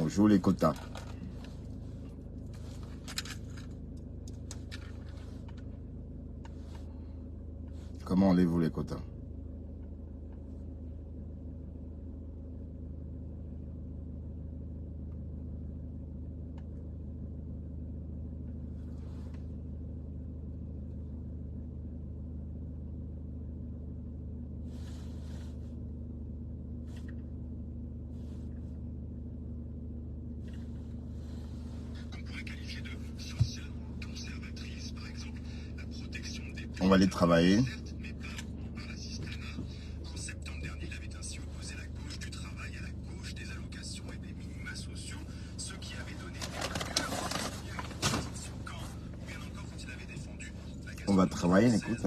Bonjour les quotas. Comment allez-vous les quotas? On va aller travailler. En septembre dernier, il avait ainsi opposé la gauche du travail à la gauche des allocations et des minima sociaux, ce qui avait donné des cœurs à son camp, ou bien encore quand il avait défendu la On va travailler, écoute.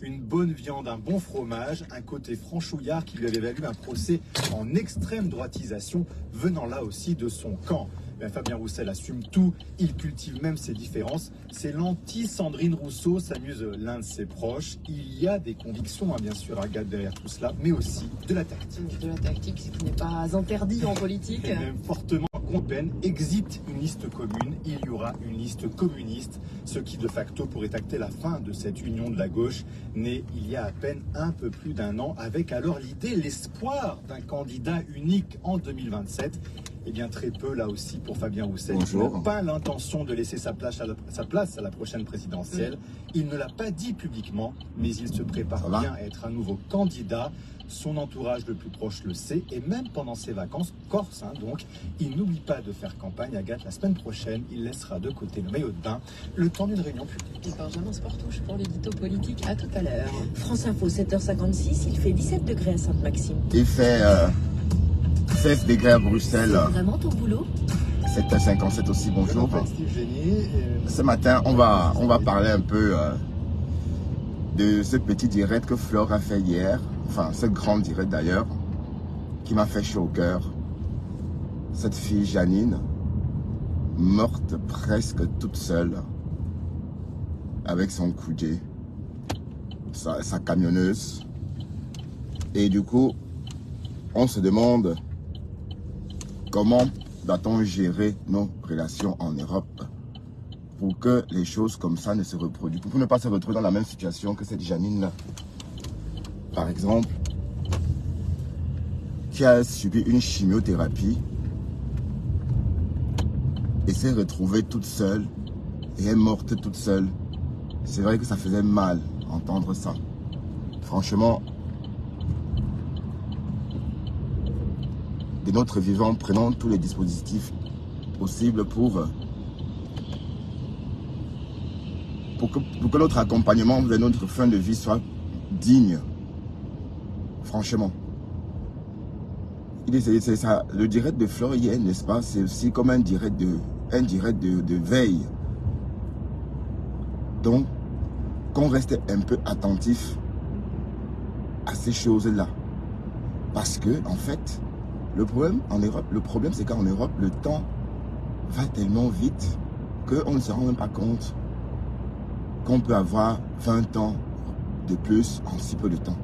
Une bonne viande, un bon fromage, un côté franchouillard qui lui avait valu un procès en extrême droitisation, venant là aussi de son camp. Ben, Fabien Roussel assume tout, il cultive même ses différences. C'est l'anti-Sandrine Rousseau, s'amuse l'un de ses proches. Il y a des convictions, bien sûr, Agathe, derrière tout cela, mais aussi de la tactique. De la tactique, ce qui n'est pas interdit en politique. Et même fortement Compen existe une liste commune, il y aura une liste communiste, ce qui de facto pourrait acter la fin de cette union de la gauche, née il y a à peine un peu plus d'un an, avec alors l'idée, l'espoir d'un candidat unique en 2027. Et bien très peu là aussi pour Fabien Roussel. Bonjour. Il n'a pas l'intention de laisser sa place à la prochaine présidentielle. Il ne l'a pas dit publiquement, mais il se prépare bien à être un nouveau candidat. Son entourage le plus proche le sait, et même pendant ses vacances, corse donc, il n'oublie pas de faire campagne. Agathe, la semaine prochaine, il laissera de côté le maillot de bain, le temps d'une réunion publique. Et Benjamin Sportouche pour l'édito politique, à tout à l'heure. France Info, 7h56, il fait 17 degrés à Sainte-Maxime. Il fait 16 degrés à Bruxelles. C'est vraiment ton boulot? 7h57 aussi, bonjour. Steve Génie, Ce matin, on va parler un peu de ce petit direct que Flore a fait hier. Enfin, ce grand direct d'ailleurs, qui m'a fait chaud au cœur. Cette fille Janine, morte presque toute seule, avec son coudé, sa camionneuse. Et du coup, on se demande comment doit-on gérer nos relations en Europe pour que les choses comme ça ne se reproduisent, pour ne pas se retrouver dans la même situation que cette Janine-là. Par exemple, qui a subi une chimiothérapie et s'est retrouvée toute seule et est morte toute seule. C'est vrai que ça faisait mal entendre ça. Franchement, de notre vivant, prenons tous les dispositifs possibles pour que notre accompagnement vers notre fin de vie soit digne. Franchement. C'est ça. Le direct de Flore hier, n'est-ce pas? C'est aussi comme un direct de veille. Donc, qu'on reste un peu attentif à ces choses-là. Parce que, en fait, le problème c'est qu'en Europe, le temps va tellement vite qu'on ne se rend même pas compte qu'on peut avoir 20 ans de plus en si peu de temps.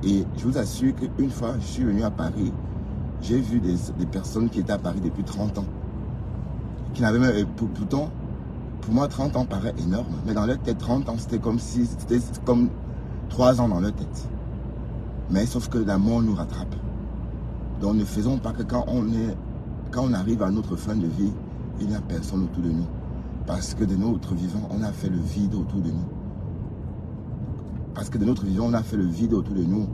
Et je vous assure qu'une fois, je suis venu à Paris, j'ai vu des personnes qui étaient à Paris depuis 30 ans. Qui n'avaient même, pourtant, pour moi, 30 ans paraît énorme. Mais dans leur tête, 30 ans, c'était comme 3 ans dans leur tête. Mais sauf que la mort nous rattrape. Donc ne faisons pas que quand on arrive à notre fin de vie, il n'y a personne autour de nous. Parce que de notre vivant, on a fait le vide autour de nous. Parce que de notre vivant, on a fait le vide autour de nous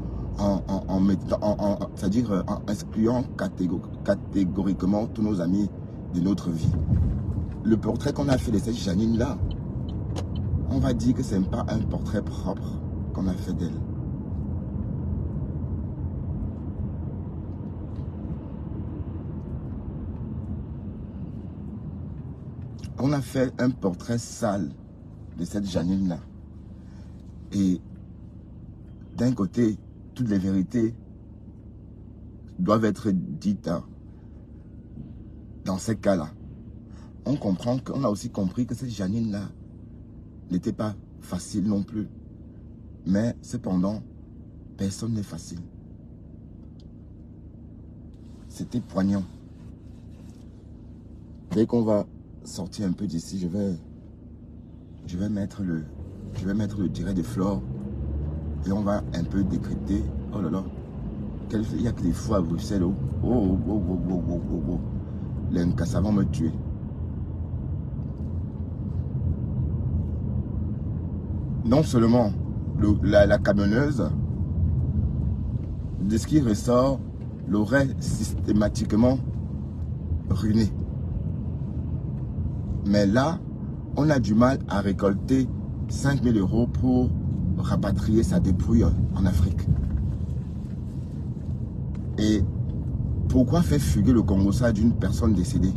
c'est-à-dire en excluant catégoriquement tous nos amis de notre vie. Le portrait qu'on a fait de cette Janine-là, on va dire que ce n'est pas un portrait propre qu'on a fait d'elle. On a fait un portrait sale de cette Janine-là. Et d'un côté, toutes les vérités doivent être dites dans ces cas-là. On a aussi compris que cette Janine-là n'était pas facile non plus. Mais cependant, personne n'est facile. c'était poignant. Dès qu'on va sortir un peu d'ici, je vais mettre le direct de Flore et on va un peu décrypter. Oh là là, il y a que des fois à Bruxelles. Les Nkassa vont me tuer. Non seulement la camionneuse, de ce qui ressort, l'aurait systématiquement ruiné. Mais là, on a du mal à récolter 5 000 € pour rapatrier sa dépouille en Afrique. Et pourquoi faire fuguer le Congo-Ça d'une personne décédée?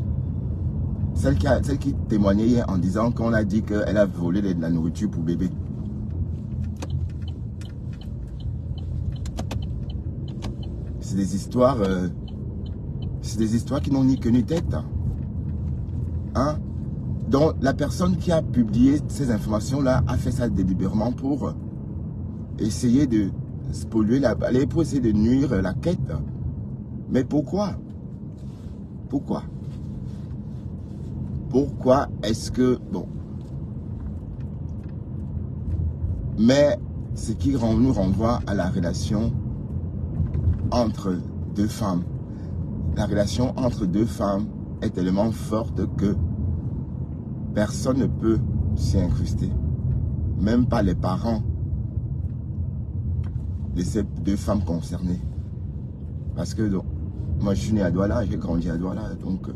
Celle qui témoignait hier en disant qu'on a dit qu'elle a volé de la nourriture pour bébé. C'est des histoires qui n'ont ni queue ni tête. Hein? Donc la personne qui a publié ces informations-là a fait ça délibérément pour essayer de spolier pour essayer de nuire la quête. Mais pourquoi? Pourquoi? Pourquoi est-ce que... Bon. Mais ce qui nous renvoie à la relation entre deux femmes. La relation entre deux femmes est tellement forte que personne ne peut s'y incruster. Même pas les parents de ces deux femmes concernées. Parce que donc, moi je suis né à Douala, j'ai grandi à Douala, donc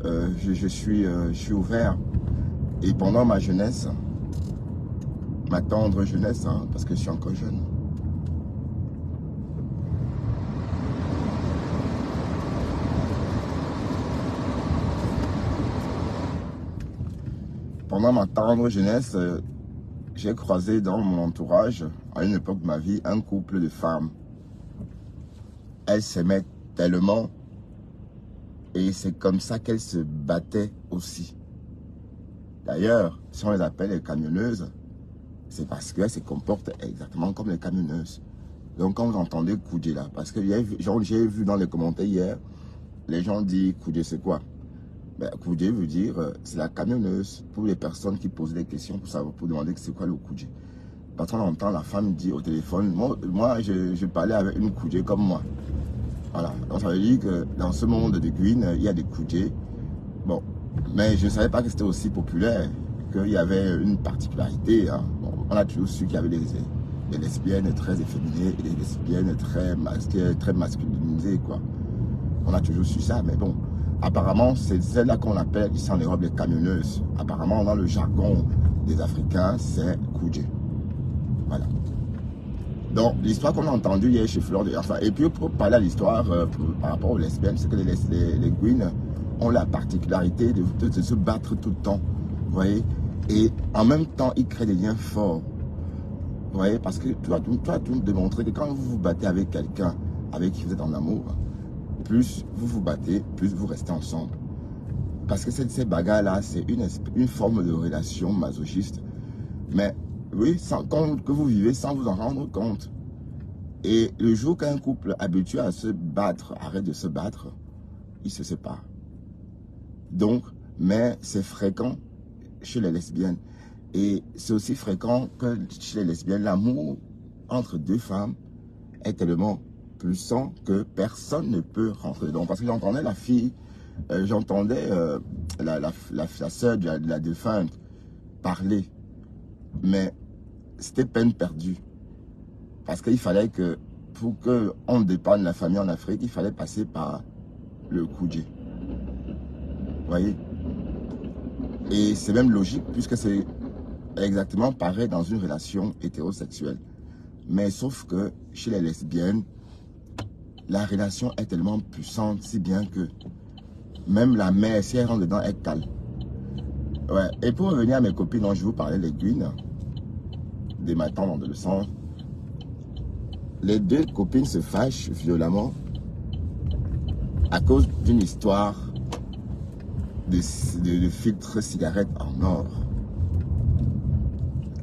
je suis ouvert. Et pendant ma jeunesse, ma tendre jeunesse, hein, parce que je suis encore jeune, pendant ma tendre jeunesse, j'ai croisé dans mon entourage, à une époque de ma vie, un couple de femmes. Elles s'aimaient tellement et c'est comme ça qu'elles se battaient aussi. D'ailleurs, si on les appelle les camionneuses, c'est parce qu'elles se comportent exactement comme les camionneuses. Donc quand vous entendez Koudjé là, parce que j'ai vu dans les commentaires hier, les gens disent Koudjé c'est quoi? Ben, Koudjé veut dire, c'est la camionneuse, pour les personnes qui posent des questions pour savoir, pour demander c'est quoi le Koudjé. Quand on entend la femme dit au téléphone, moi je parlais avec une Koudjé comme moi. Voilà, donc ça veut dire que dans ce monde de Guine, il y a des Koudjé. Bon, mais je ne savais pas que c'était aussi populaire, qu'il y avait une particularité. Hein. Bon, on a toujours su qu'il y avait des lesbiennes très efféminées et des lesbiennes très masculinisées, quoi. On a toujours su ça, mais bon. Apparemment, c'est celle-là qu'on appelle ici en Europe les camionneuses. Apparemment, dans le jargon des Africains, c'est Koudjé. Voilà. Donc, l'histoire qu'on a entendue hier chez Flore de... Enfin, et puis, pour parler à l'histoire par rapport aux lesbiennes, c'est que les Guines ont la particularité de se battre tout le temps. Vous voyez? Et en même temps, ils créent des liens forts. Vous voyez? Parce que tu vas tout démontrer que quand vous vous battez avec quelqu'un avec qui vous êtes en amour, plus vous vous battez, plus vous restez ensemble. Parce que ces bagarres-là, c'est une forme de relation masochiste. Mais oui, que vous vivez sans vous en rendre compte. Et le jour qu'un couple habitué à se battre arrête de se battre, il se sépare. Donc, mais c'est fréquent chez les lesbiennes. Et c'est aussi fréquent que chez les lesbiennes, l'amour entre deux femmes est tellement puissant que personne ne peut rentrer dedans. Parce que j'entendais la fille, j'entendais la sœur de la défunte parler, mais c'était peine perdue. Parce qu'il fallait que, pour qu'on dépanne la famille en Afrique, il fallait passer par le Koudjé. Vous voyez? Et c'est même logique, puisque c'est exactement pareil dans une relation hétérosexuelle. Mais sauf que chez les lesbiennes, la relation est tellement puissante, si bien que même la mère, si elle rentre dedans, elle cale. Ouais. Et pour revenir à mes copines dont je vous parlais, les Guines, des matins dans le sang, les deux copines se fâchent violemment à cause d'une histoire de filtre cigarette en or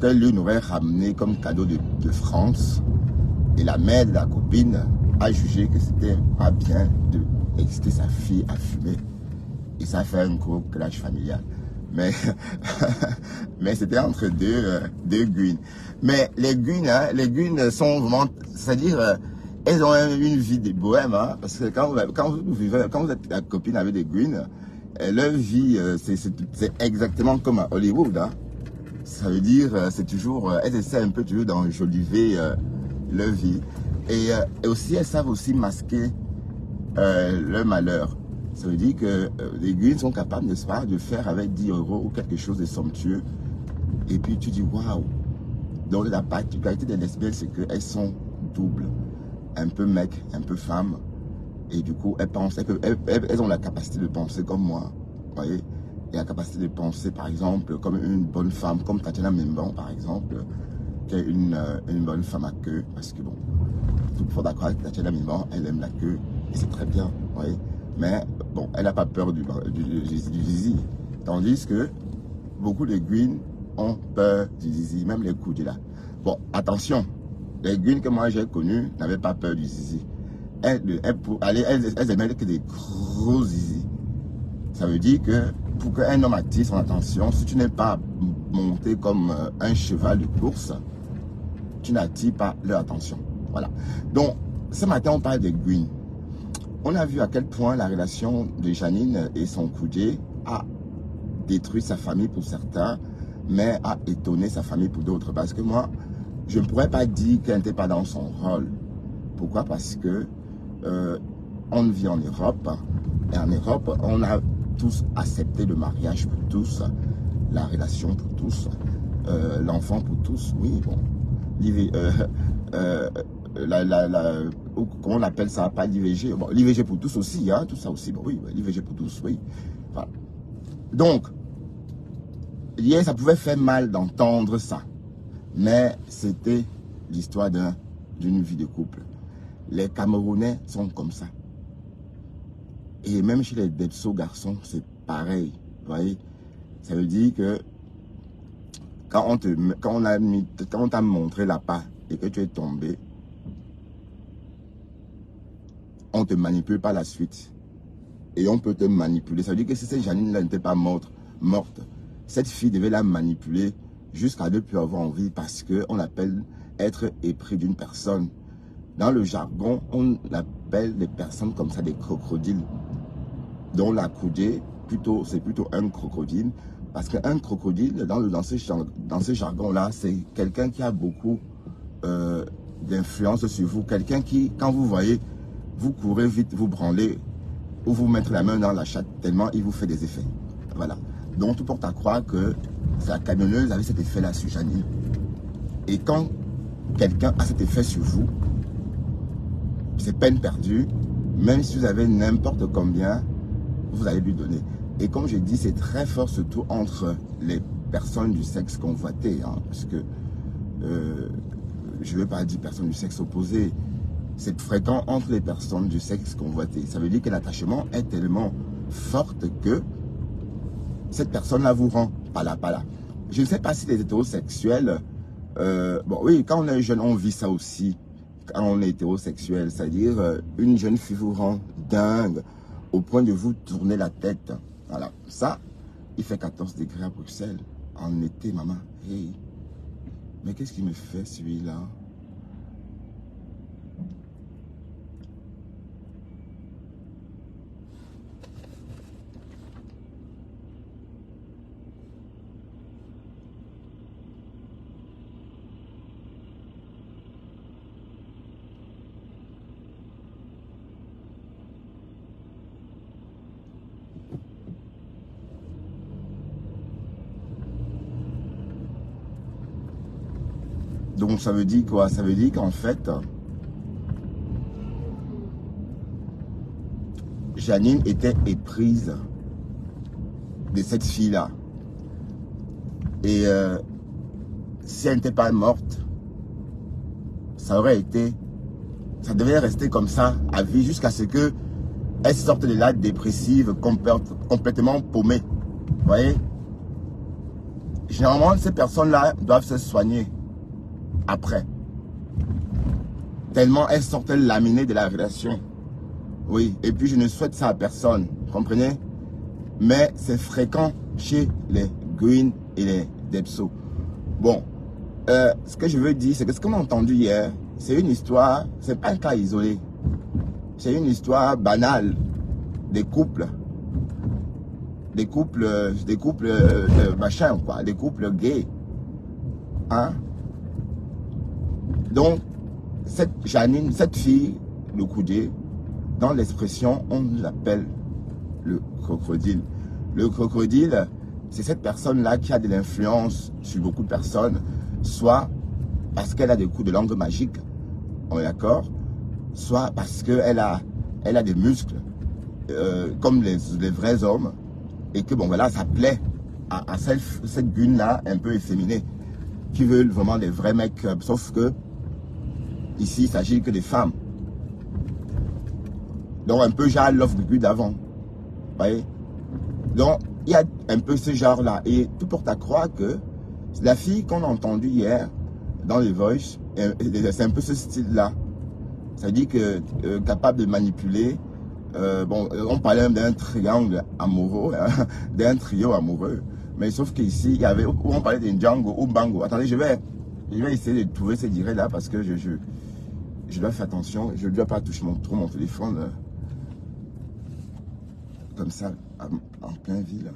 que l'une aurait ramené comme cadeau de France, et la mère de la copine a jugé que c'était pas bien de exciter sa fille à fumer. Et ça fait un gros clash familial. Mais, mais c'était entre deux Guines. Mais les Guines sont vraiment, c'est-à-dire, elles ont une vie de bohème, hein, parce que quand vous êtes la copine avec des Guines, leur vie, c'est exactement comme à Hollywood, hein. Ça veut dire, c'est toujours, elles essaient un peu toujours d'enjoliver leur vie. Et aussi, elles savent aussi masquer leur malheur. Ça veut dire que les Guines sont capables, n'est-ce pas, de faire avec 10 € ou quelque chose de somptueux. Et puis tu dis, waouh. Donc la particularité des lesbiennes, c'est qu'elles sont doubles. Un peu mec, un peu femme. Et du coup, elles pensent, elles ont la capacité de penser comme moi. Vous voyez? Et la capacité de penser, par exemple, comme une bonne femme, comme Tatiana Membon, par exemple, qui est une bonne femme à queue. Parce que bon, tout le monde d'accord avec Tatiana Membon, elle aime la queue. Et c'est très bien, vous voyez? Mais bon, elle n'a pas peur du zizi. Tandis que beaucoup de Guines ont peur du zizi, même les coudes là. Bon, attention, les Guines que moi j'ai connues n'avaient pas peur du zizi. Elles aimaient que des gros zizi. Ça veut dire que pour qu'un homme attire son attention, si tu n'es pas monté comme un cheval de course, tu n'attires pas leur attention. Voilà. Donc, ce matin, on parle des Guines. On a vu à quel point la relation de Janine et son coudier a détruit sa famille pour certains, mais a étonné sa famille pour d'autres. Parce que moi, je ne pourrais pas dire qu'elle n'était pas dans son rôle. Pourquoi? Parce que on vit en Europe, et en Europe, on a tous accepté le mariage pour tous, la relation pour tous, l'enfant pour tous. Oui, bon. Comment on appelle ça, pas l'IVG, bon, l'IVG pour tous aussi, hein, tout ça aussi, bon, oui, l'IVG pour tous, oui. Voilà. Donc, hier, ça pouvait faire mal d'entendre ça, mais c'était l'histoire d'une vie de couple. Les Camerounais sont comme ça. Et même chez les Depso garçons, c'est pareil, vous voyez. Ça veut dire que quand on t'a montré la part et que tu es tombé, on te manipule par la suite. Et on peut te manipuler. Ça veut dire que si cette Janine-là n'était pas morte, cette fille devait la manipuler jusqu'à ne plus avoir envie parce qu'on appelle être épris d'une personne. Dans le jargon, on appelle les personnes comme ça des crocodiles. Donc la coudée, c'est plutôt un crocodile. Parce qu'un crocodile, dans ce jargon-là, c'est quelqu'un qui a beaucoup d'influence sur vous. Quelqu'un qui, quand vous voyez, vous courez vite, vous branlez, ou vous mettez la main dans la chatte, tellement il vous fait des effets. Voilà. Donc tout porte à croire que la camionneuse avait cet effet-là sur Janine. Et quand quelqu'un a cet effet sur vous, c'est peine perdue. Même si vous avez n'importe combien, vous allez lui donner. Et comme je dis, c'est très fort, surtout entre les personnes du sexe convoité. Hein, parce que, je ne veux pas dire personnes du sexe opposé. C'est fréquent entre les personnes du sexe convoité. Ça veut dire que l'attachement est tellement fort que cette personne-là vous rend pas là. Je ne sais pas si les hétérosexuels... bon, oui, quand on est jeune, on vit ça aussi. Quand on est hétérosexuel, c'est-à-dire une jeune fille vous rend dingue au point de vous tourner la tête. Voilà, ça, il fait 14 degrés à Bruxelles en été, maman. Hey. Mais qu'est-ce qu'il me fait celui-là? Donc ça veut dire quoi? Ça veut dire qu'en fait, Janine était éprise de cette fille-là. Et si elle n'était pas morte, ça devait rester comme ça à vie jusqu'à ce que elle sorte de là dépressive, complètement paumée. Vous voyez? Généralement, ces personnes-là doivent se soigner après. Tellement elle sortait laminée de la relation. Oui, et puis je ne souhaite ça à personne, comprenez? Mais c'est fréquent chez les Green et les Depso. Bon, ce que je veux dire, c'est que ce qu'on a entendu hier, c'est une histoire, c'est pas un cas isolé. C'est une histoire banale des couples. Des couples machin, quoi, des couples gays. Hein? Donc, cette Janine, cette fille, le Koudé, dans l'expression, on l'appelle le crocodile. Le crocodile, c'est cette personne-là qui a de l'influence sur beaucoup de personnes, soit parce qu'elle a des coups de langue magique, on est d'accord, soit parce qu'elle a des muscles, comme les vrais hommes, et que bon voilà, ça plaît à cette gune-là un peu efféminée, qui veulent vraiment des vrais mecs, sauf que ici, il s'agit que des femmes. Donc un peu genre l'offre de but d'avant. Vous voyez? Donc il y a un peu ce genre-là. Et tout porte à croire que la fille qu'on a entendue hier dans les Voice, c'est un peu ce style-là. Ça dit que capable de manipuler. Bon, on parlait même d'un triangle amoureux, hein, d'un trio amoureux. Mais sauf qu'ici, il y avait, on parlait d'un Django ou Bango. Attendez, je vais essayer de trouver ces directs-là parce que je dois faire attention. Je ne dois pas toucher trop mon téléphone comme ça, en plein ville.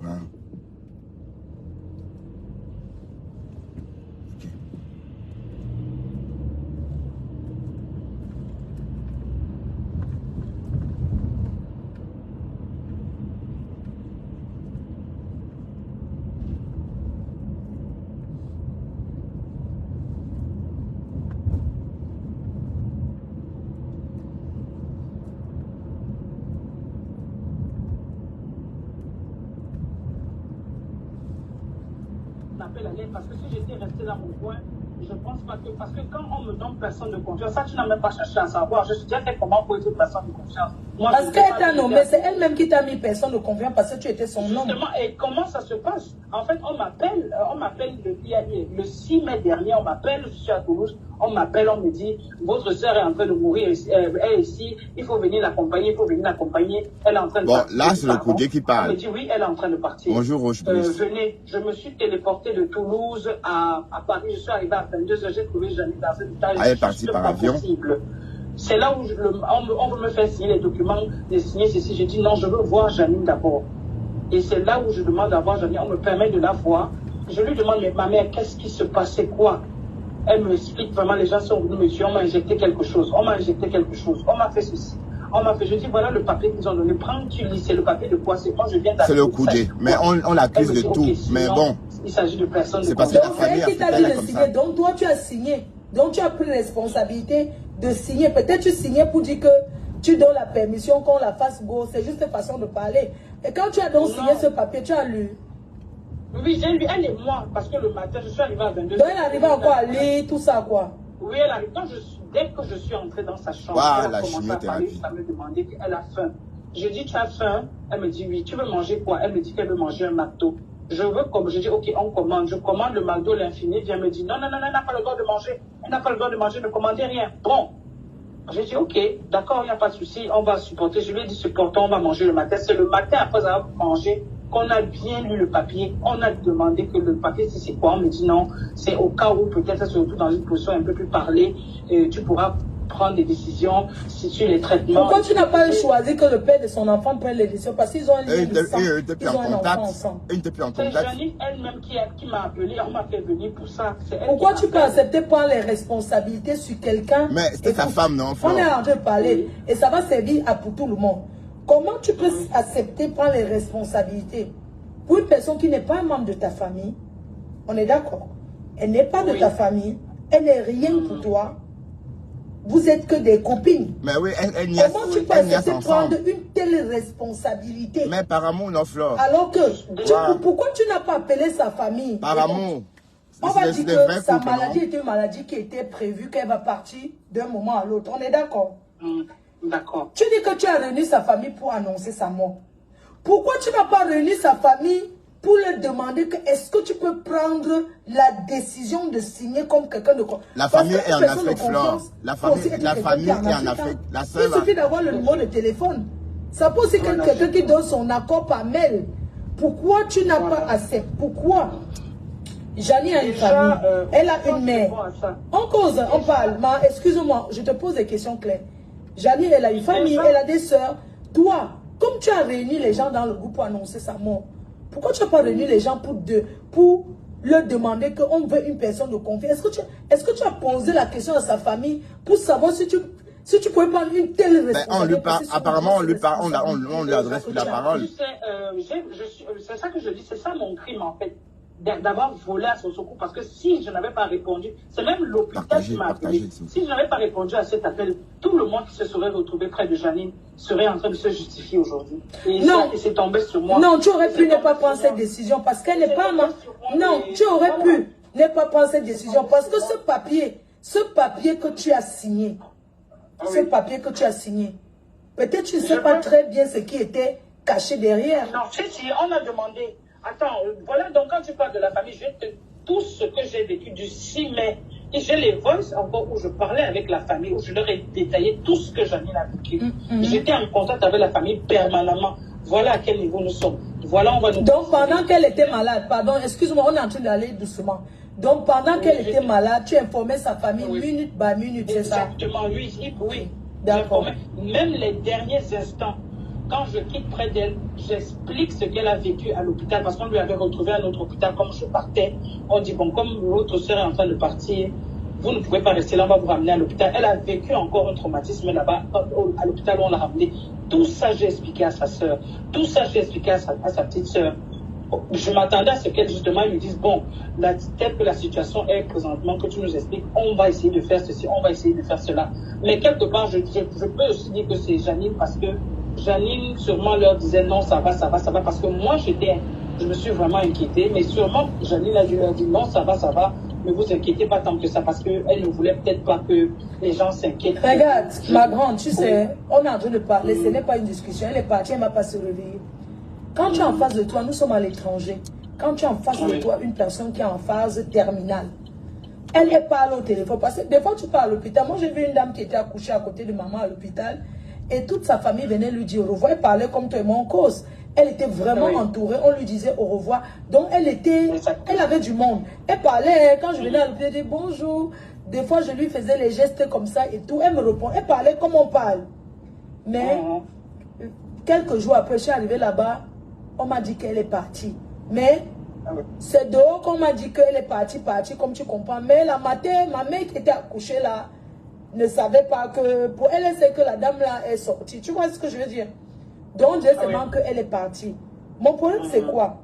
Voilà. Ok. Appel à l'aide parce que si j'étais resté dans mon coin, je pense pas que parce que quand on me donne personne de confiance, ça tu n'as même pas cherché à savoir. Je suis déjà fait comment pour être une personne de confiance. Moi, parce qu'elle t'a nommé, c'est elle-même qui t'a mis personne de confiance parce que tu étais son homme. Justement, et comment ça se passe? En fait, on m'appelle le 6 mai dernier, on m'appelle, je suis à Toulouse, on m'appelle, on me dit, votre soeur est en train de mourir, elle est ici, il faut venir l'accompagner, elle est en train de partir. Bon, là, c'est le Koudé qui parle. On me dit, oui, elle est en train de partir. Bonjour, Roche. Venez, je me suis téléporté de Toulouse à Paris, je suis arrivé à 22h, j'ai trouvé Janine dans un état. Elle est partie par avion. C'est là où on veut me faire signer les documents, de signer ceci. J'ai dit non, je veux voir Janine d'abord. Et c'est là où je demande à voir Janine, on me permet de la voir. Je lui demande, mais ma mère, qu'est-ce qui se passait, quoi? Elle me explique vraiment, les gens sont venus me dire, on m'a injecté quelque chose, on m'a fait ceci. On m'a fait, je dis, voilà le papier qu'ils ont donné, prends, tu lis, c'est le papier de quoi? C'est quand je viens C'est d'arriver. le Koudé, mais on l'accuse de tout. Okay, mais bon, il s'agit de personnes c'est de parce que la Donc c'est famille elle a qui fait t'a dit elle de comme signer, ça. donc toi tu as signé. Donc tu as pris responsabilité de signer. Peut-être tu signais pour dire que tu donnes la permission qu'on la fasse go. C'est juste une façon de parler. Et quand tu as donc signé ce papier, tu as lu. Oui, j'ai lu, elle et moi, parce que le matin, je suis arrivé à 22h. Donc elle arrivait encore à lire, tout ça quoi. Oui, elle arrive. Dès que je suis entrée dans sa chambre, Voilà, elle a commencé à parler, à me demander qu'elle a faim. Je dis, tu as faim? Elle me dit, oui. Tu veux manger quoi? Elle me dit qu'elle veut manger un McDo. Je dis, ok, on commande. Je commande le McDo, l'infini vient me dire, non, elle n'a pas le droit de manger. Elle n'a pas le droit de manger, ne commandez rien. Bon. J'ai dit, ok, d'accord, il n'y a pas de souci, on va supporter. Je lui ai dit, supportons, on va manger le matin. C'est le matin, après avoir mangé, qu'on a bien lu le papier. On a demandé que le papier, si c'est quoi? On me dit non, c'est au cas où peut-être, surtout dans une position un peu plus parlée, tu pourras prendre des décisions sur les traitements. Pourquoi tu n'as pas choisi que le père de son enfant prenne les décisions? Parce qu'ils ont un lien de sang. Ils ont un enfant ensemble. C'est Janine elle-même qui m'a appelé, on m'a fait venir pour ça. Pourquoi tu peux accepter prendre les responsabilités sur quelqu'un? Mais c'était ta femme, non? On est en train de parler et ça va servir pour tout le monde. Comment tu peux accepter prendre les responsabilités pour une personne qui n'est pas un membre de ta famille? On est d'accord. Elle n'est pas de ta famille. Elle n'est rien pour toi. Vous êtes que des copines. Mais oui, comment tu peux accepter prendre une telle responsabilité? Mais par amour, non, Flore. Alors que, pourquoi tu n'as pas appelé sa famille? Par amour. On va dire que sa maladie était une maladie qui était prévue, qu'elle va partir d'un moment à l'autre. On est d'accord? D'accord. Tu dis que tu as réuni sa famille pour annoncer sa mort. Pourquoi tu n'as pas réuni sa famille pour leur demander que est-ce que tu peux prendre la décision de signer comme quelqu'un de... La famille est en Afrique, Flore. La famille est en Afrique. La sœur, il suffit d'avoir le numéro de téléphone. Ça peut aussi être quelqu'un qui donne son accord par mail. Pourquoi tu n'as pas assez? Pourquoi? Janie a une famille. Elle a une mère. On cause, on parle. Excuse-moi, je te pose des questions claires. Janie, elle a une famille, elle a des sœurs. Toi, comme tu as réuni les gens dans le groupe pour annoncer sa mort, pourquoi tu n'as pas réuni les gens pour leur demander qu'on veut une personne de confiance? Est-ce que tu as posé la question à sa famille pour savoir si tu pouvais prendre une telle responsabilité? Apparemment, on lui adresse la parole. C'est ça que je dis, c'est ça mon crime en fait. D'avoir volé à son secours, parce que si je n'avais pas répondu, c'est même l'hôpital qui m'a appelé. Si je n'avais pas répondu à cet appel, tout le monde qui se serait retrouvé près de Janine serait en train de se justifier aujourd'hui. Et c'est tombé sur moi. Non, tu aurais pu ne pas prendre cette décision parce qu'elle n'est pas... Non, tu aurais pu ne pas prendre cette décision parce que ce papier que tu as signé, peut-être tu ne sais pas très bien ce qui était caché derrière. Non, si, on a demandé... Attends, voilà, donc quand tu parles de la famille, tout ce que j'ai vécu du 6 mai, et j'ai les voices encore où je parlais avec la famille, où je leur ai détaillé tout ce que Janine a vécu. J'étais en contact avec la famille permanemment. Voilà à quel niveau nous sommes. Voilà, on va nous... Donc pendant qu'elle était malade, pardon, excuse-moi, on est en train d'aller doucement. Donc pendant qu'elle était malade, tu informais sa famille minute par minute, c'est ça? Exactement, oui. D'accord. Même les derniers instants. Quand je quitte près d'elle, j'explique ce qu'elle a vécu à l'hôpital parce qu'on lui avait retrouvé à notre hôpital comme je partais. On dit, bon, comme l'autre soeur est en train de partir, vous ne pouvez pas rester là, on va vous ramener à l'hôpital. Elle a vécu encore un traumatisme là-bas, à l'hôpital où on l'a ramenée. Tout ça, j'ai expliqué à sa soeur. Tout ça, j'ai expliqué à sa petite soeur. Je m'attendais à ce qu'elle, justement, lui dise, bon, telle que la situation est présentement, que tu nous expliques, on va essayer de faire ceci, on va essayer de faire cela. Mais quelque part, je peux aussi dire que c'est Janine parce que Janine sûrement leur disait non, ça va, parce que moi je me suis vraiment inquiétée, mais sûrement Janine a dû leur dire non, ça va, ne vous inquiétez pas tant que ça, parce qu'elle ne voulait peut-être pas que les gens s'inquiètent. Regarde, ma grande, tu sais, on est en train de parler, ce n'est pas une discussion, elle est partie, elle ne m'a pas se réveiller. Quand tu es en face de toi, nous sommes à l'étranger, quand tu es en face de toi, une personne qui est en phase terminale, elle parle au téléphone, parce que des fois tu parles à l'hôpital, moi j'ai vu une dame qui était accouchée à côté de maman à l'hôpital, et toute sa famille venait lui dire au revoir. Elle parlait comme toi et moi en cause. Elle était vraiment entourée. On lui disait au revoir. Donc elle avait du monde. Elle parlait. Quand je venais à l'hôpital, elle disait bonjour. Des fois, je lui faisais les gestes comme ça et tout. Elle me répond. Elle parlait comme on parle. Mais quelques jours après, je suis arrivée là-bas. On m'a dit qu'elle est partie. Mais c'est dehors qu'on m'a dit qu'elle est partie, comme tu comprends. Mais la matin, ma mère qui était accouchée là, ne savait pas que, pour elle, elle sait que la dame là est sortie. Tu vois ce que je veux dire? Donc, je sais seulement qu'elle est partie. Mon problème, c'est quoi?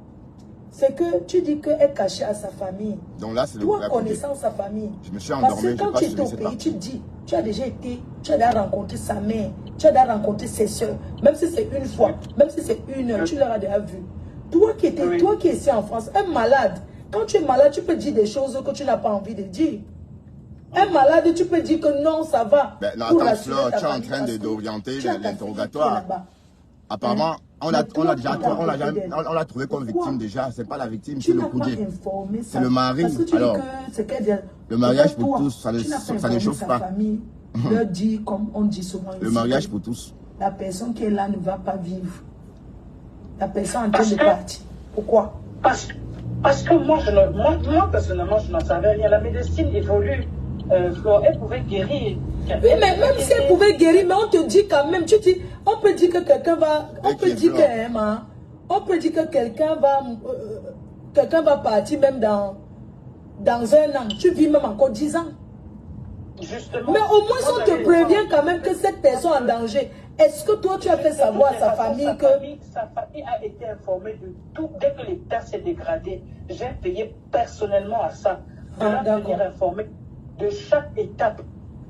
C'est que tu dis qu'elle est cachée à sa famille. Donc là, c'est toi, connaissant sa famille. Je me suis endormi. Parce que quand tu es au pays, tu te dis, tu as déjà été, tu as déjà rencontré sa mère, tu as déjà rencontré ses soeurs. Même si c'est une fois, même si c'est une heure, tu l'auras déjà vu. Toi qui es ici en France, un malade, quand tu es malade, tu peux dire des choses que tu n'as pas envie de dire. Un malade, tu peux dire que non, ça va. Ben, non, attends, Flore, tu es en train d'orienter l'interrogatoire. Apparemment, on l'a trouvé comme victime déjà. C'est pas la victime, c'est le coudier. C'est le mari. Alors, le mariage pour tous, ça ne chauffe pas. Leur dit, comme on dit souvent ici, le mariage pour tous. La personne qui est là ne va pas vivre. La personne en train de partir. Pourquoi? Parce que moi, personnellement, je n'en savais rien. La médecine évolue. Flore, elle pouvait guérir. Oui, mais même si elle pouvait guérir, mais on te dit quand même, tu dis, on peut dire que quelqu'un va, on peut dire que quelqu'un va partir même dans un an. Tu vis même encore 10 ans. Justement. Mais au moins, on te prévient quand même que cette personne est en danger. Est-ce que toi, tu as fait savoir à sa famille que... Sa famille a été informée de tout. Dès que l'état s'est dégradé, j'ai payé personnellement à ça. De venir informer de chaque étape.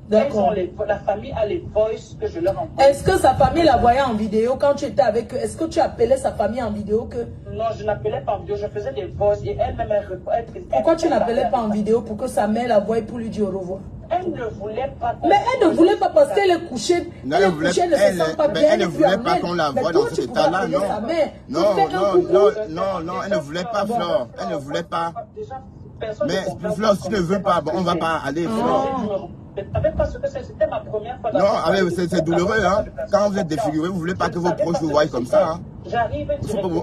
D'accord. La famille a les voices que je leur envoie. Est-ce que sa famille la voyait en vidéo quand tu étais avec eux? Est-ce que tu appelais sa famille en vidéo que... Non, je n'appelais pas en vidéo, je faisais des voices et elle-même... Pourquoi tu n'appelais pas en vidéo pour que sa mère la voie pour lui dire au revoir? Elle ne voulait pas. Mais elle ne voulait pas parce qu'elle est couchée. Non, Elle est couchée, elle ne se sent pas bien. Elle ne voulait pas qu'on la voie dans cet état-là, non. Non, elle ne voulait pas, Flore. Elle ne voulait pas. Mais Flore, si tu ne veux pas, bon, on ne va pas aller, Flore. Je ne savais pas ce que c'était ma première fois. Non, c'est douloureux, hein. Quand vous êtes défiguré, vous ne voulez pas que vos proches vous voient comme ça, hein.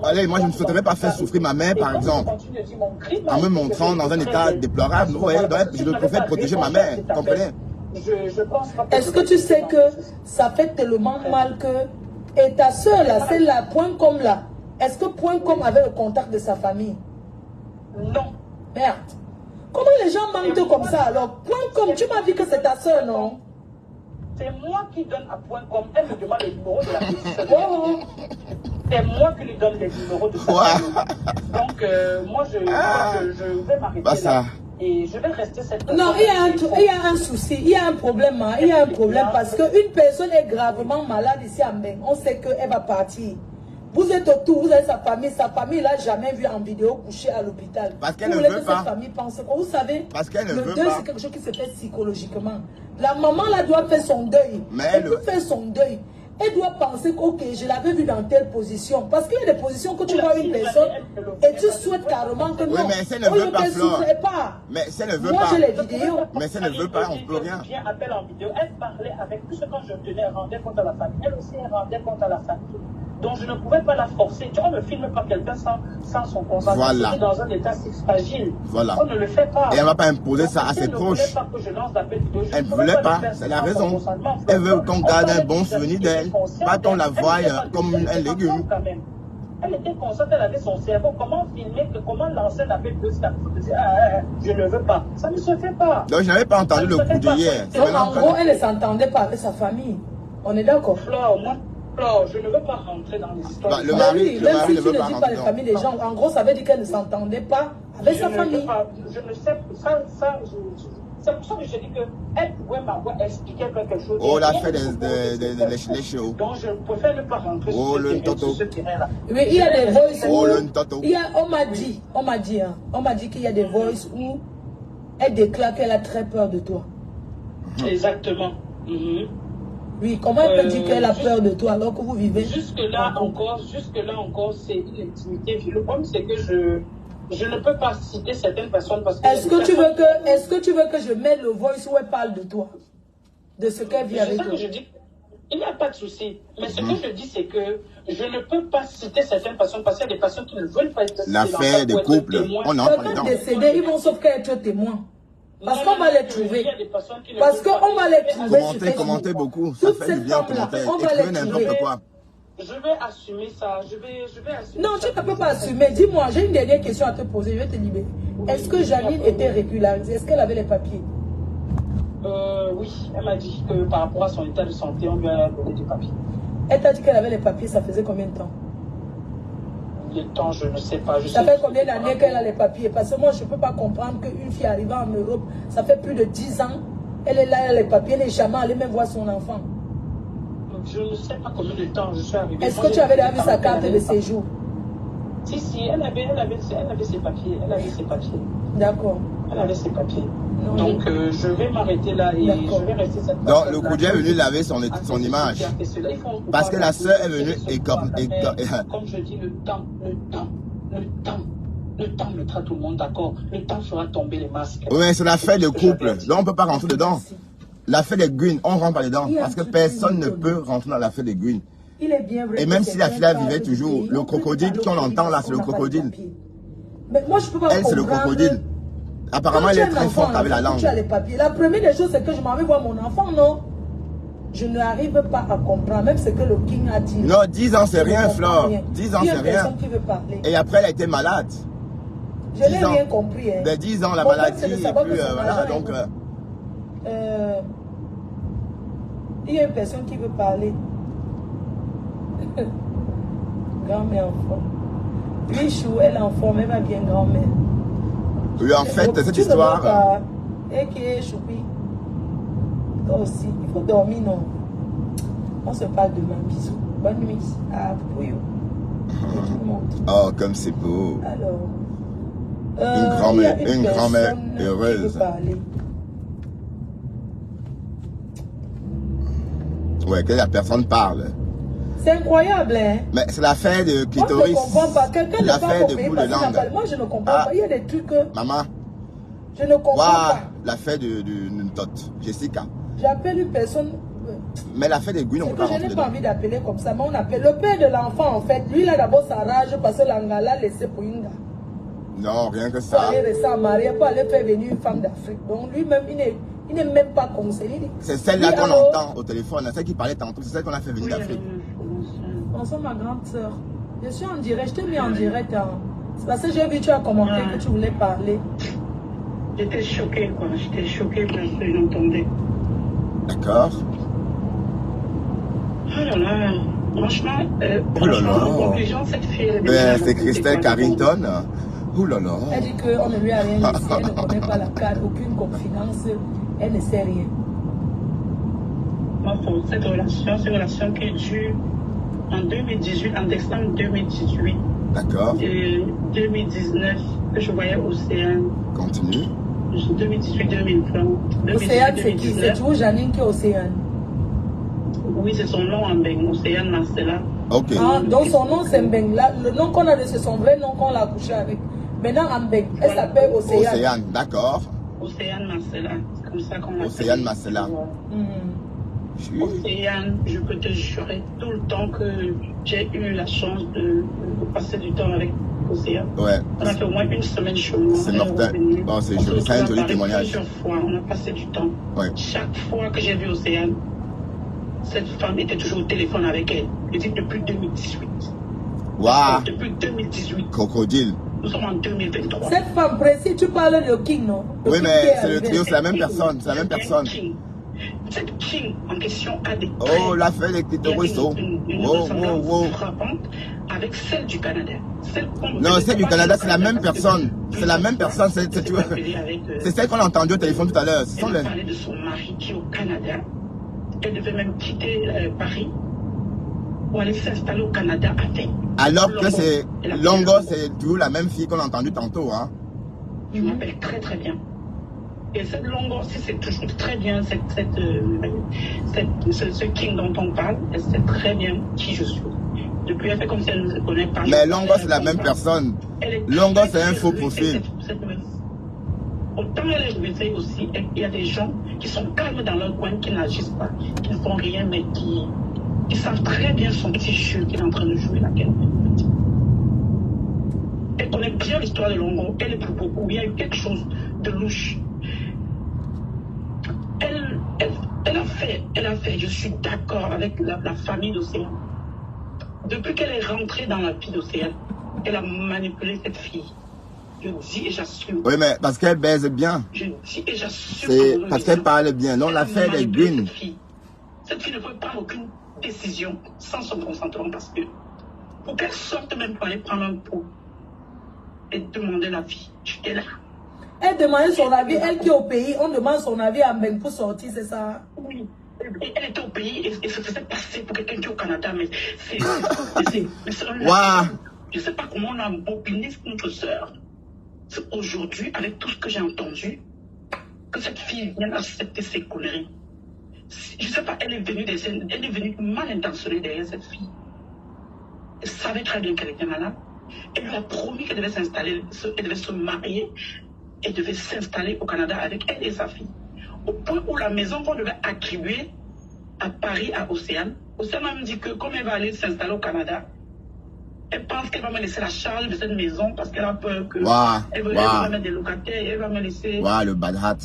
Allez, moi je ne souhaiterais pas faire souffrir ma mère, par exemple, en me montrant dans un état déplorable. Vous voyez, je préfère protéger ma mère, vous comprenez? Est-ce que tu sais que ça fait tellement mal que... Et ta soeur là, c'est la point com là. Est-ce que point com avait le contact de sa famille? Non. Merde. Comment les gens mentent comme ça alors? Point com, tu m'as dit que c'est ta soeur, non? C'est moi qui donne à point com. Elle me demande les numéros de la petite soeur. C'est moi qui lui donne les numéros de sa famille. Donc, moi, je vais m'arrêter là. Et je vais rester cette personne. Non, il y a un souci, il y a un problème. Hein, il y a un problème parce qu'une personne est gravement malade ici à Mbeng. On sait qu'elle va partir. Vous êtes autour, vous avez sa famille l'a jamais vu en vidéo couché à l'hôpital. Parce qu'elle ne veut pas. Cette famille pense quoi? Vous savez, parce qu'elle ne veut pas. Le deuil, c'est quelque chose qui se fait psychologiquement. La maman là doit faire son deuil. Mais elle peut faire son deuil. Elle doit penser que, ok, je l'avais vu dans telle position. Parce qu'il y a des positions que tu vois une personne et tu souhaites carrément que non. Oui, mais ça ne veut pas, Flore. Mais ça ne veut moi, pas. Moi, j'ai les vidéos. Mais ça ne veut pas, on ne peut rien. Viens, appelle en vidéo. Elle parlait avec tout ce que je tenais, elle rendait compte à la famille. Elle aussi, elle rendait compte à la famille. Donc, je ne pouvais pas la forcer. Tu vois, on ne filme pas quelqu'un sans son consentement. Voilà. Dans un état si fragile. Voilà. On ne le fait pas. Et elle ne va pas imposer ça à ses proches. Elle ne voulait pas. C'est la raison. Elle veut qu'on garde un bon souvenir d'elle. Pas qu'on la voie comme un légume. Elle était consciente, elle avait son cerveau. Comment filmer, comment lancer la bête de ça? Je ne veux pas. Ça ne se fait pas. Donc, je n'avais pas entendu le coup d'hier. Donc, en gros, elle ne s'entendait pas avec sa famille. On est d'accord? Flore, moi. Alors, je ne veux pas rentrer dans les histoires. Bah, le mari même si ne veut tu pas ne dis pas les familles des gens, en gros, ça veut dire qu'elle ne s'entendait pas avec sa famille. Je ne sais pas, c'est pour ça que je dis qu'elle pouvait m'avoir expliqué quelque chose. Oh, la fait des shows. Donc, je préfère ne pas rentrer sur ce terrain-là. Oui, il y a des voices où... On m'a dit qu'il y a des voices où elle déclare qu'elle a très peur de toi. Exactement. Oui, comment elle peut dire qu'elle a peur de toi alors que vous vivez? Jusque-là encore, c'est une intimité. Le problème, c'est que je ne peux pas citer certaines personnes parce que... Est-ce que tu veux que je mette le voice où elle parle de toi? De ce qu'elle vit avec toi? Je dis, il n'y a pas de souci. Mais ce que je dis, c'est que je ne peux pas citer certaines personnes parce qu'il y a des personnes qui ne veulent pas être citées. L'affaire des couples, on en parle dedans. Décédés, ils vont sauf qu'être témoins. Parce qu'on va les trouver. Parce qu'on va les trouver. Commentez beaucoup. Ça fait du bien commenter. Écrivez n'importe quoi. Je vais assumer ça. Je vais assumer. Non, tu ne peux pas assumer. Dis-moi, j'ai une dernière question à te poser. Je vais te libérer. Est-ce que Janine était régularisée? Est-ce qu'elle avait les papiers? Oui. Elle m'a dit que par rapport à son état de santé, on lui a donné des papiers. Elle t'a dit qu'elle avait les papiers. Ça faisait combien de temps? Le temps, je ne sais pas. Ça fait combien d'années qu'elle a les papiers? Parce que moi, je ne peux pas comprendre qu'une fille arrivant en Europe, ça fait plus de 10 ans, elle est là, elle a les papiers, elle n'est jamais allée même voir son enfant. Je ne sais pas combien de temps je suis arrivée. Est-ce que tu avais déjà vu sa carte de séjour? Si, elle avait ses papiers. Elle avait ses papiers. D'accord. Elle avait ses papiers. Non, donc, je vais m'arrêter là et je vais rester cette personne. Donc, le Koudia est venu laver son image. Parce que la sœur est venue écorner. Comme je dis, le temps mettra tout le monde d'accord. Le temps fera tomber les masques. Oui, mais c'est l'affaire de couple. Là, on ne peut pas rentrer dedans. L'affaire des Green, on rentre pas dedans. Parce que personne ne peut rentrer dans l'affaire des Green. Et même si la fille vivait toujours, le crocodile qu'on entend là, c'est le crocodile. Mais moi, je peux pas. Elle, c'est le crocodile. Apparemment, elle est très forte avec la langue. Tu as les papiers. La première des choses, c'est que je m'en vais voir mon enfant, non? Je n'arrive pas à comprendre, même ce que le King a dit. Non, 10 ans, c'est rien, Flore. 10 ans, c'est rien. Et après, elle a été malade. Je n'ai rien compris. Hein. De 10 ans, la maladie, et puis voilà, donc... il y a une personne qui veut parler. Grand-mère enfant. Michou, elle est en forme, elle va bien grand-mère. Oui, en fait, cette histoire... Et qui est choupi. Toi aussi, il faut dormir, non? On se parle demain, bisous. Bonne nuit. À Pouyo. Oh, comme c'est beau. Alors, une grand-mère heureuse. Ouais, que la personne parle. C'est incroyable, hein. Mais c'est l'affaire de Moi, clitoris. je ne comprends pas. Quelqu'un ne L'affaire parle de au pays bout de parce qu'il n'a langue. pas. Moi, je ne comprends Ah. pas. Il y a des trucs que Maman, je ne comprends voilà pas. l'affaire de Tot, Jessica. J'appelle une personne. Mais l'affaire de Gwyn, on C'est peut que pas je rentrer n'ai pas dedans. envie d'appeler comme ça, mais on appelle le père de l'enfant en fait. Lui, il a d'abord sa rage parce que l'Angala l'a laissé pour une gars. Non, rien que Pour ça. aller rester en mariage, pour aller faire venir une femme d'Afrique. Donc lui-même, il n'est même pas conseillé. C'est celle-là Oui, qu'on allô? entend au téléphone, celle qui parlait tantôt, c'est celle qu'on a fait venir d'Afrique. Bonsoir ma grande soeur. Je suis en direct, je t'ai mis en direct. Hein. C'est parce que j'ai vu que tu as commenté que tu voulais parler. J'étais choquée, quoi. J'étais choquée parce que j'entendais. D'accord. Oh là là. Franchement, Oh là là. en conclusion, cette fille... elle est Ben, bien c'est Christelle Carrington. Ouh là là. Elle dit qu'on ne lui a rien laissé, elle ne connaît pas la carte, aucune confidence, elle ne sait rien. Cette relation qui dure en 2018, en décembre 2018 D'accord. et 2019, que je voyais Océane. Continue. 2018-2020. Océane, c'est qui? C'est toujours Janine qui est Océane. Oui, c'est son nom en beng, Océane Marcella. Ok. Ah, donc son nom c'est Mbeng. Là, le nom qu'on a, c'est son vrai nom qu'on l'a couché avec. Maintenant en Mbeng, elle s'appelle Océane. Océane, d'accord. Océane Marcella, c'est comme ça qu'on l'appelle. Océane Marcella. Océane, je peux te jurer tout le temps que j'ai eu la chance de passer du temps avec Océane. Ouais. On a fait au moins une semaine chez moi. C'est mortel. Bon, c'est joli, c'est un joli témoignage. Plusieurs fois, on a passé du temps. Ouais. Chaque fois que j'ai vu Océane, cette femme était toujours au téléphone avec elle. Je dis depuis 2018. Waouh. Depuis 2018. Crocodile. Nous sommes en 2023. Cette femme précise, tu parles de King, non? Le Oui, King mais qui est c'est le arrivé. trio, c'est la même personne. C'est la même personne. Cette King en question a des Oh, l'affaire des clitoris. Oh, wow. frappante avec celle du Canada. Non, celle du Canada, c'est la même personne. C'est la même personne. C'est celle qu'on a entendue au téléphone tout à l'heure. Elle parlait de son mari qui est au Canada. Elle devait même quitter Paris pour aller s'installer au Canada avec. Alors que c'est Longo, c'est toujours la même fille qu'on a entendue tantôt. Hein. Je m'appelle très très bien. Et cette Longo aussi, c'est toujours très bien. Ce King dont on parle, elle sait très bien qui je suis. Depuis, elle fait comme si elle ne se connaît pas. Mais Longo, c'est la même personne. Longo, c'est un faux profil. Autant elle est réveillée aussi, il y a des gens qui sont calmes dans leur coin, qui n'agissent pas, qui ne font rien, mais qui savent très bien son petit jeu qu'il est en train de jouer là. Elle connaît bien l'histoire de Longo, elle est pour beaucoup. Il y a eu quelque chose de louche. Elle a fait, je suis d'accord avec la famille d'Océane. Depuis qu'elle est rentrée dans la vie d'Océane, elle a manipulé cette fille. Je dis et j'assume. Oui, mais parce qu'elle baise bien. Je dis et j'assume. C'est parce qu'elle parle bien. Non, l'affaire est Gwyn. Cette fille ne peut prendre aucune décision sans son consentement parce que pour qu'elle sorte même pour aller prendre un pot et demander l'avis, j'étais là. Elle demandait son avis, elle qui est au pays, on demande son avis à Mbeng pour sortir, c'est ça? Oui. Elle était au pays et se faisait passer pour quelqu'un qui est au Canada, mais c'est Waouh. Je ne sais pas comment on a opiné notre soeur. C'est aujourd'hui, avec tout ce que j'ai entendu, que cette fille vient accepter ses conneries. Je ne sais pas, elle est venue mal intentionnée derrière cette fille. Elle savait très bien qu'elle était malade. Elle lui a promis qu'elle devait s'installer, elle devait se marier, elle devait s'installer au Canada avec elle et sa fille. Au point où la maison qu'on devait attribuer à Paris, à Océane, Océane m'a dit que comme elle va aller s'installer au Canada, elle pense qu'elle va me laisser la charge de cette maison parce qu'elle a peur que elle va mettre des locataires et elle va me laisser le bad hat.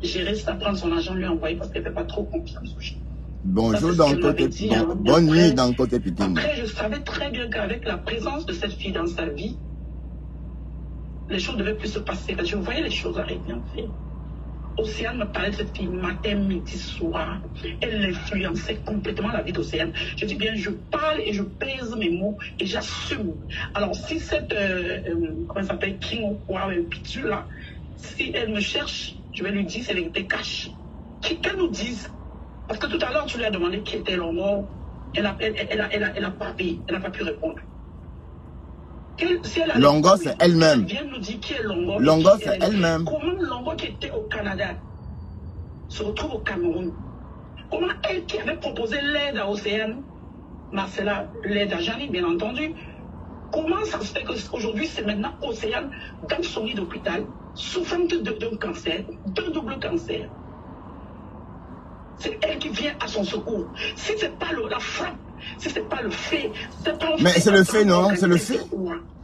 Gérer ça, prendre son argent, lui envoyer parce qu'elle ne fait pas trop confiance aux gens. Bonjour dans le côté, bonne nuit dans le côté Pékin. Après, je savais très bien qu'avec la présence de cette fille dans sa vie, les choses ne devaient plus se passer. Parce que je voyais les choses arriver en fait. Océane me parlait de cette fille matin, midi, soir. Elle influençait complètement la vie d'Océane. Je dis bien, je parle et je pèse mes mots et j'assume. Alors, si cette, comment elle s'appelle, King ou quoi, Pitu là, si elle me cherche, je vais lui dire, c'est vérité cache. Qu'elle nous dise. Parce que tout à l'heure, tu lui as demandé qui était Longo. Elle n'a pas pu répondre. Longo, c'est elle-même. Elle vient nous dire qui est Longo. Longo, c'est elle-même. Comment Longo qui était au Canada se retrouve au Cameroun? Comment elle qui avait proposé l'aide à Océane, Marcella, l'aide à Jeannie, bien entendu, comment ça se fait qu'aujourd'hui, c'est maintenant Océane dans son lit d'hôpital, souffrant d'un cancer, d'un double cancer. C'est elle qui vient à son secours. Si ce n'est pas la frappe, si ce n'est pas le fait, c'est pas Mais c'est le fait, non? C'est le fait.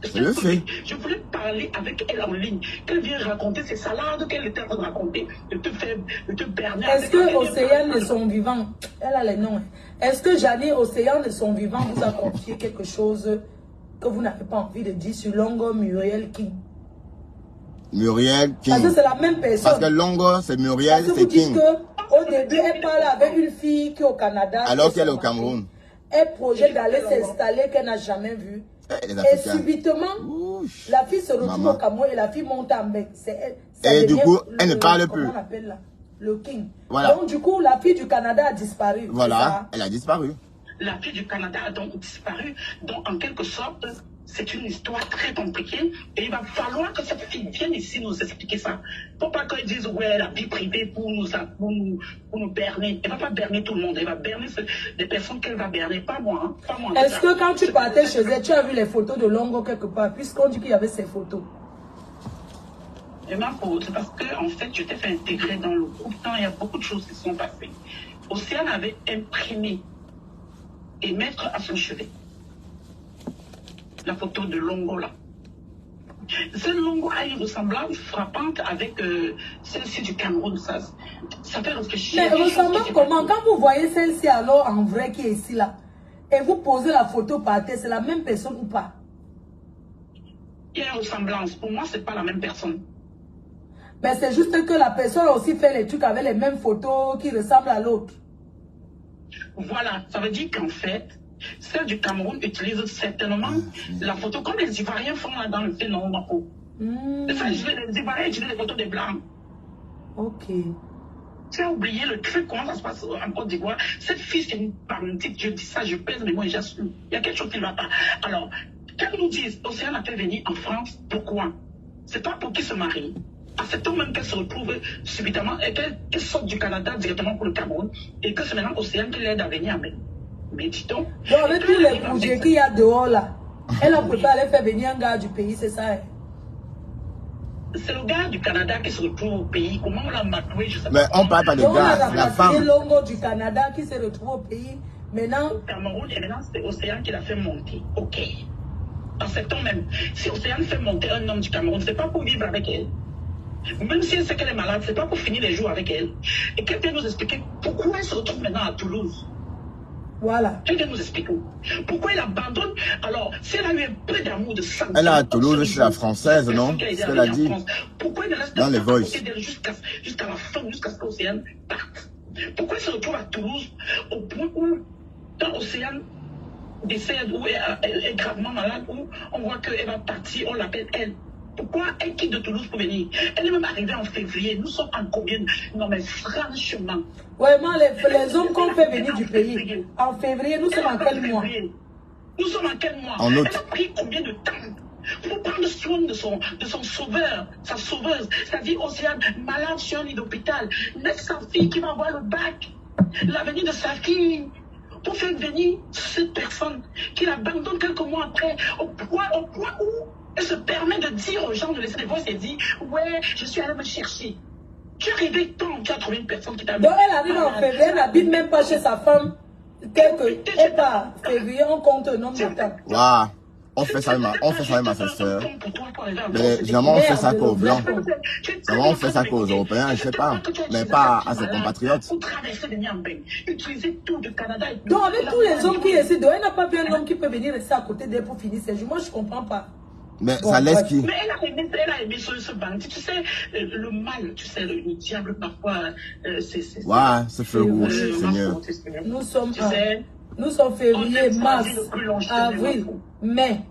C'est le fait. Je voulais parler avec elle en ligne, qu'elle vienne raconter ses salades qu'elle était en train de raconter, de te berner. Est-ce que Océane de son vivant, elle a les noms, est-ce que Jeannie Océane de son vivant vous a confié quelque chose que vous n'avez pas envie de dire sur Longo Muriel King? Muriel King. Parce que c'est la même personne. Parce que Longo, c'est Muriel, c'est King. Au début, elle parle avec une fille qui est au Canada. Alors qu'elle est au Cameroun. Elle projette d'aller s'installer qu'elle n'a jamais vue. Et subitement, la fille se retrouve au Cameroun et la fille monte en bec. Et du coup, elle ne parle plus. Comment on appelle là? Le King. Voilà. Donc du coup, la fille du Canada a disparu. Voilà, elle a disparu. La fille du Canada a donc disparu. Donc en quelque sorte, c'est une histoire très compliquée. Et il va falloir que cette fille vienne ici nous expliquer ça. Pour pas qu'ils disent, ouais, la vie privée pour nous berner. Elle ne va pas berner tout le monde. Elle va berner des personnes qu'elle va berner. Pas moi. Hein. Pas moi. Est-ce que quand tu partais chez elle, tu as vu les photos de Longo quelque part? Puisqu'on dit qu'il y avait ces photos. Et ma faute, c'est parce que, en fait, je t'ai fait intégrer dans le groupe. Il y a beaucoup de choses qui sont passées. Océane avait imprimé et mettre à son chevet la photo de Longo là. Ce Longo a une ressemblance frappante avec celle-ci du Cameroun. Ça fait réfléchir. Mais ressemblance comment? Quand vous voyez celle-ci alors en vrai qui est ici là, et vous posez la photo par terre, c'est la même personne ou pas? Il y a une ressemblance. Pour moi, c'est pas la même personne. Mais c'est juste que la personne a aussi fait les trucs avec les mêmes photos qui ressemblent à l'autre. Voilà, ça veut dire qu'en fait, celle du Cameroun utilise certainement la photo comme les Ivoiriens font là dans le film Mako. Les Ivoiriens utilisent les photos des Blancs. Ok. Tu as oublié le truc, comment ça se passe en Côte d'Ivoire. Cette fille, c'est une bandite. Je dis ça, je pèse mes mots et j'assume. Il y a quelque chose qui ne va pas. Alors, qu'elle nous dise, Océane a-t-elle venir en France? Pourquoi? C'est pas pour qu'ils se marient. Acceptons même qu'elle se retrouve subitement et qu'elle sorte du Canada directement pour le Cameroun et que c'est maintenant Océane qui l'aide à venir. Mais dis donc. Donc avec tous les projets qu'il y a dehors là, elle a préféré aller faire venir un gars du pays, c'est ça? C'est le gars du Canada qui se retrouve au pays. Comment on l'a matoué, je sais pas. Mais on parle pas de gars, la femme. C'est Longo du Canada qui se retrouve au pays. Maintenant. Au Cameroun, et maintenant c'est Océane qui l'a fait monter. Ok. Acceptons même. Si Océane fait monter un homme du Cameroun, c'est pas pour vivre avec elle. Même si elle sait qu'elle est malade, c'est pas pour finir les jours avec elle. Et qu'elle vient nous expliquer pourquoi elle se retrouve maintenant à Toulouse. Voilà. Elle vient nous expliquer pourquoi elle abandonne. Alors, si elle a eu un peu d'amour de sang. Elle est à Toulouse, chez la française, non? C'est ce qu'elle a dit. Pourquoi elle reste dans les voices jusqu'à la fin, jusqu'à ce qu'Océane parte? Pourquoi elle se retrouve à Toulouse au point où, quand Océane décède ou est gravement malade, où on voit qu'elle va partir, on l'appelle elle? Pourquoi elle quitte de Toulouse pour venir? Elle est même arrivée en février. Nous sommes en combien? Non mais franchement. Vraiment, les hommes qu'on fait venir du pays. En février, nous sommes en quel mois? Nous sommes en quel mois? En août. Elle a pris combien de temps pour prendre soin de son sauveur, sa sauveuse? C'est-à-dire Océane, malade sur un lit d'hôpital. Mettre sa fille qui va avoir le bac. L'avenir de sa fille. Pour faire venir cette personne qui l'abandonne quelques mois après. Au point où elle se permet de dire aux gens de laisser les voix et dit ouais, je suis allée me chercher. Tu es arrivé quand tu as trouvé une personne qui t'a. Donc elle arrive en février, elle n'habite même pas chez sa femme. Elle part février, on compte le nombre de temps. Waouh, on fait ça avec ma soeur. Mais généralement on fait ça qu'aux blancs. Généralement on fait ça qu'aux Européens, je sais pas. Mais pas à ses compatriotes. Donc avec tous les hommes qui essaient, elle n'a pas vu un homme qui peut venir rester à côté d'elle pour finir ses jours. Moi je comprends pas. Mais bon, ça laisse qui? Mais elle a aimé ce bandit. Tu sais, le mal, tu sais, le diable parfois, c'est... Ouais, c'est feu rouge, Seigneur. Nous sommes février, mars, avril, mai.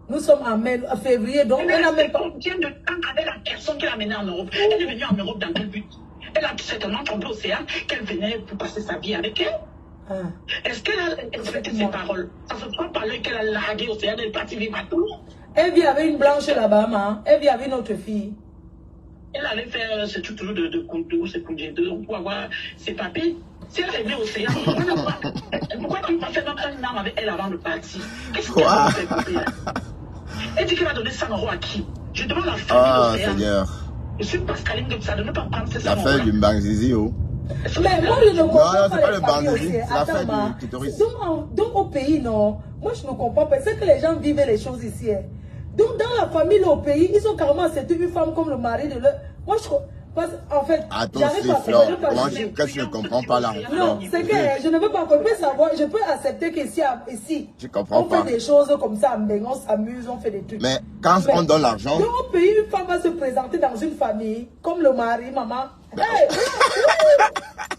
Nous sommes en mai, février, donc elle a même pas... Combien de temps avec la personne qui l'a amenée en Europe? Elle est venue en Europe dans quel but? Elle a certainement trompé Océane qu'elle venait pour passer sa vie avec elle. Est-ce qu'elle a respecté ses paroles? Ça se peut parler qu'elle a largué Océane et est partie vivre à Toulouse. Elle vit avec une blanche là-bas, hein? Elle vit avec une autre fille. Elle allait faire ce truc toujours de contour, ce projet de pour avoir ses papiers. Si elle aimait Océane, pourquoi tu n'as pas fait même un âme avec elle avant de partir? Qu'est-ce que Quoi? tu as fait? Elle dit qu'elle a donné 100 € à qui? Je demande la famille Ah, d'Océane. Seigneur. Je suis Pascaline comme ça, de ne pas prendre ces 100 La fête du Mbanzizi, oh. Mais moi, je ne comprends Non, pas c'est pas les le familles bandit, aussi. c'est la Attends, fête ma. du clitoris. Donc, au pays, non. Moi, je ne comprends pas. C'est que les gens vivent les choses ici. Hein. Donc, dans la famille, au pays, ils ont carrément accepté une femme comme le mari de leur... Moi, je... Parce, en fait, Attends, j'arrive c'est pas à Flore. comprendre. Moi, qu'est-ce que je ne comprends pas là? Non, c'est que je ne veux pas je peux savoir, je peux accepter qu'ici, Je comprends on pas. fait des choses comme ça, on s'amuse, on fait des trucs. Mais quand on donne l'argent... Dans un pays, une femme va se présenter dans une famille, comme le mari, maman. Hey!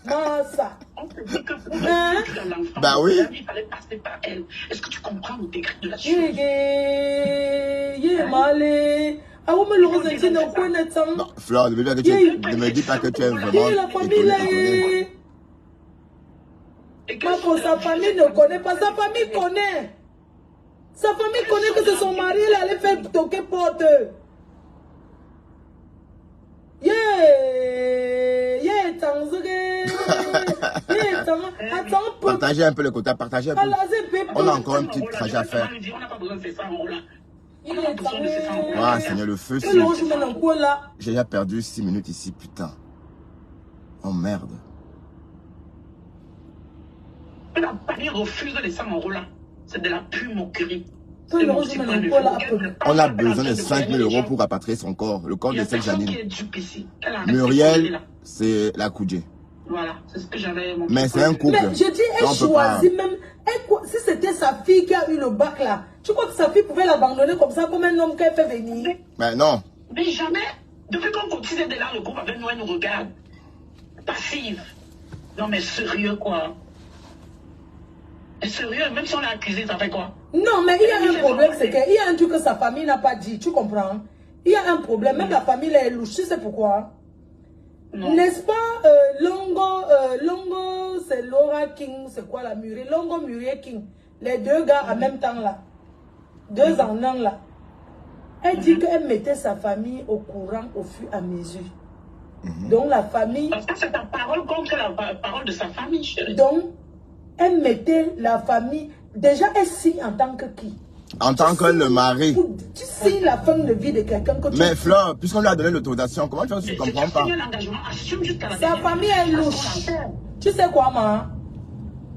Massa! On te dit que pour Hein? l'enfant, Bah oui. il fallait passer par elle. Est-ce que tu comprends le décret de la chose? Malé. Ah, vous me le ressentez dans le coin de temps. Non, Flore, ne me dis pas que tu es vraiment La famille là étonné. Et Pas pour sa famille ne connaît pas, sa famille connaît. Sa famille connaît que c'est son mari, il allait faire toquer porte. Attends, Partagez un peu le quota, partagez un peu. On a encore un petit trajet à faire. On n'a pas besoin de ces 100 € là. Il est temps. Ah, Seigneur, le feu, Que l'on joue maintenant quoi là? j'ai déjà perdu 6 minutes ici, putain. Oh merde. La famille refuse les 100 € là. C'est de la pure moquerie. Que l'on joue maintenant quoi là? On a besoin de 5 000 € pour rapatrier son corps, le corps Il y de a cette personne qui Janine. est dupe ici. Elle a arrêté de Muriel, parler, là. c'est la Koudjé. Voilà, c'est ce que j'avais montré. Mais c'est un couple. Mais je dis, elle On peut pas. choisit même. Si c'était sa fille qui a eu le bac là, tu crois que sa fille pouvait l'abandonner comme ça, comme un homme qu'elle fait venir? Mais non. Mais jamais, depuis qu'on cotisait de là, le groupe avec nous, elle nous regarde. Passive. Non mais sérieux quoi. Mais sérieux, même si on l'a accusé, ça fait quoi? Non, mais il y a un problème, c'est qu'il y a un truc que sa famille n'a pas dit, tu comprends? Il y a un problème, même la famille elle est louche, tu sais pourquoi? N'est-ce pas, Longo, c'est Laura King, c'est quoi la Muriel? Longo, Muriel King. Les deux gars en même temps là. Deux en un là. Elle dit qu'elle mettait sa famille au courant au fur et à mesure. Donc la famille... Parce que c'est ta parole contre la parole de sa famille, chérie. Donc, elle mettait la famille... Déjà, elle signe en tant que qui? En tant que le mari. Tu signes la fin de vie de quelqu'un que tu... Mais Flore, puisqu'on lui a donné l'autorisation, comment tu fais si tu ne comprends pas? Sa famille est louche. Tu sais quoi, ma?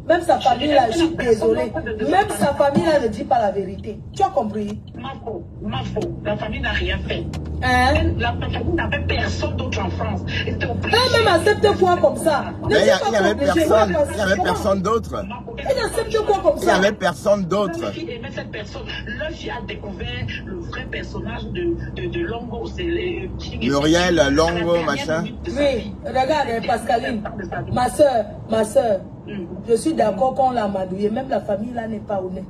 Même sa famille là, je suis désolée. Même sa famille là ne dit pas la vérité. Tu as compris? Ma faute. La famille n'a rien fait. Hein? La famille n'avait personne d'autre en France. Elle était obligée. Elle même accepte quoi comme ça? Mais il n'y avait personne. Il n'y avait personne d'autre. Elle accepte quoi comme Il n'y ça? avait personne d'autre. Leur fille aimait cette personne. Leur fille a découvert le vrai personnage de Longo. C'est les... Muriel, Longo, machin. Oui, regarde Pascaline. Ma soeur. Je suis d'accord qu'on l'a amadouillé. Même la famille là n'est pas honnête.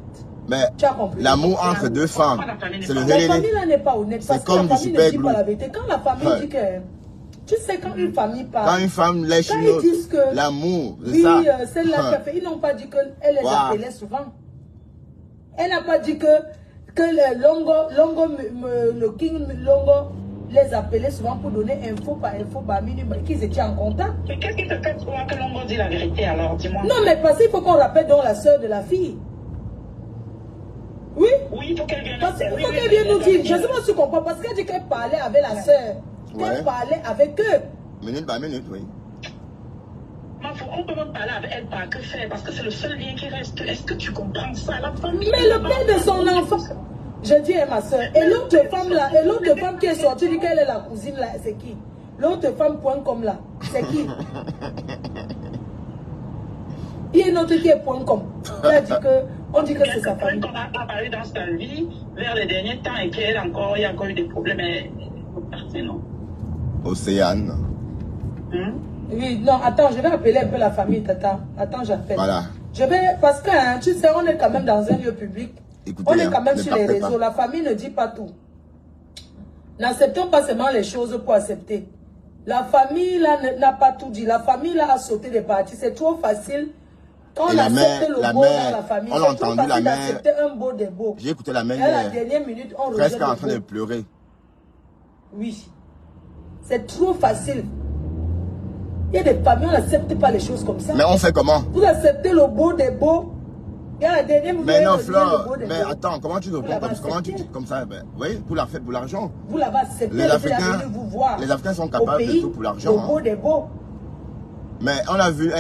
Mais Tu as compris? l'amour entre deux femmes, c'est le La famille relais. là n'est pas honnête. Parce C'est que la comme du famille ne dit super pas la glue. vérité. Quand la famille dit que... Tu sais, quand une famille parle... Quand une femme lèche Quand une ils autre, disent que... l'amour, c'est Oui, ça. celle-là qui a fait... Ils n'ont pas dit qu'elle les Wow. appelait souvent. Elle n'a pas dit que le Longo, le King Longo les appelait souvent pour donner info par minute, qu'ils étaient en contact. Mais qu'est-ce qui te fait croire que Longo dit la vérité alors? Dis-moi. Non, mais parce qu'il faut qu'on rappelle donc la soeur de la fille. Oui? Oui, il faut qu'elle vienne. Parce qu'il faut qu'elle vienne nous dire. Je ne sais pas si tu comprends. Parce qu'elle dit qu'elle parlait avec la soeur. Qu'elle Ouais. parlait avec eux. Minute par minute, oui. On peut même parler avec elle par que faire parce que c'est le seul lien qui reste. Est-ce que tu comprends ça? La famille. Mais le père de son enfant. Je dis à ma soeur. Et l'autre femme là, et l'autre femme qui est sortie, dit qu'elle est la cousine là, c'est qui? L'autre femme point com là, c'est qui? Il y a une autre qui est point com. On dit que c'est sa famille. On a parlé dans sa vie vers les derniers temps et qu'il y a encore eu des problèmes. Elle est partie, non? Océane. Oui, non, attends, je vais appeler un peu la famille, tata. Attends, j'appelle. Voilà. Je vais, parce que, hein, tu sais, on est quand même dans un lieu public. Écoutez, On est quand même ne sur les partez réseaux. pas. La famille ne dit pas tout. N'acceptons pas seulement les choses pour accepter. La famille, là, n'a pas tout dit. La famille, là, a sauté des parties. C'est trop facile. Quand Et on la accepte mère- le la beau mère, dans la famille, on l'a c'est trop entendu, la facile mère- d'accepter un beau des beaux. J'ai écouté la Et à la manière, dernière minute, on presque rejette en le train de beau. pleurer. Oui. C'est trop facile. Il y a des familles, on n'accepte pas les choses comme ça. Mais on fait comment? Vous acceptez le beau des beaux. Il y a la dernière, vous Mais non, voyez, Flore, le beau des mais beaux. attends, comment tu réponds comme ça? Ben, oui, pour l'argent. Vous l'avez accepté, Les Africains, vous voir. les Africains sont capables de tout pour l'argent. Le beau des beaux. Mais on a vu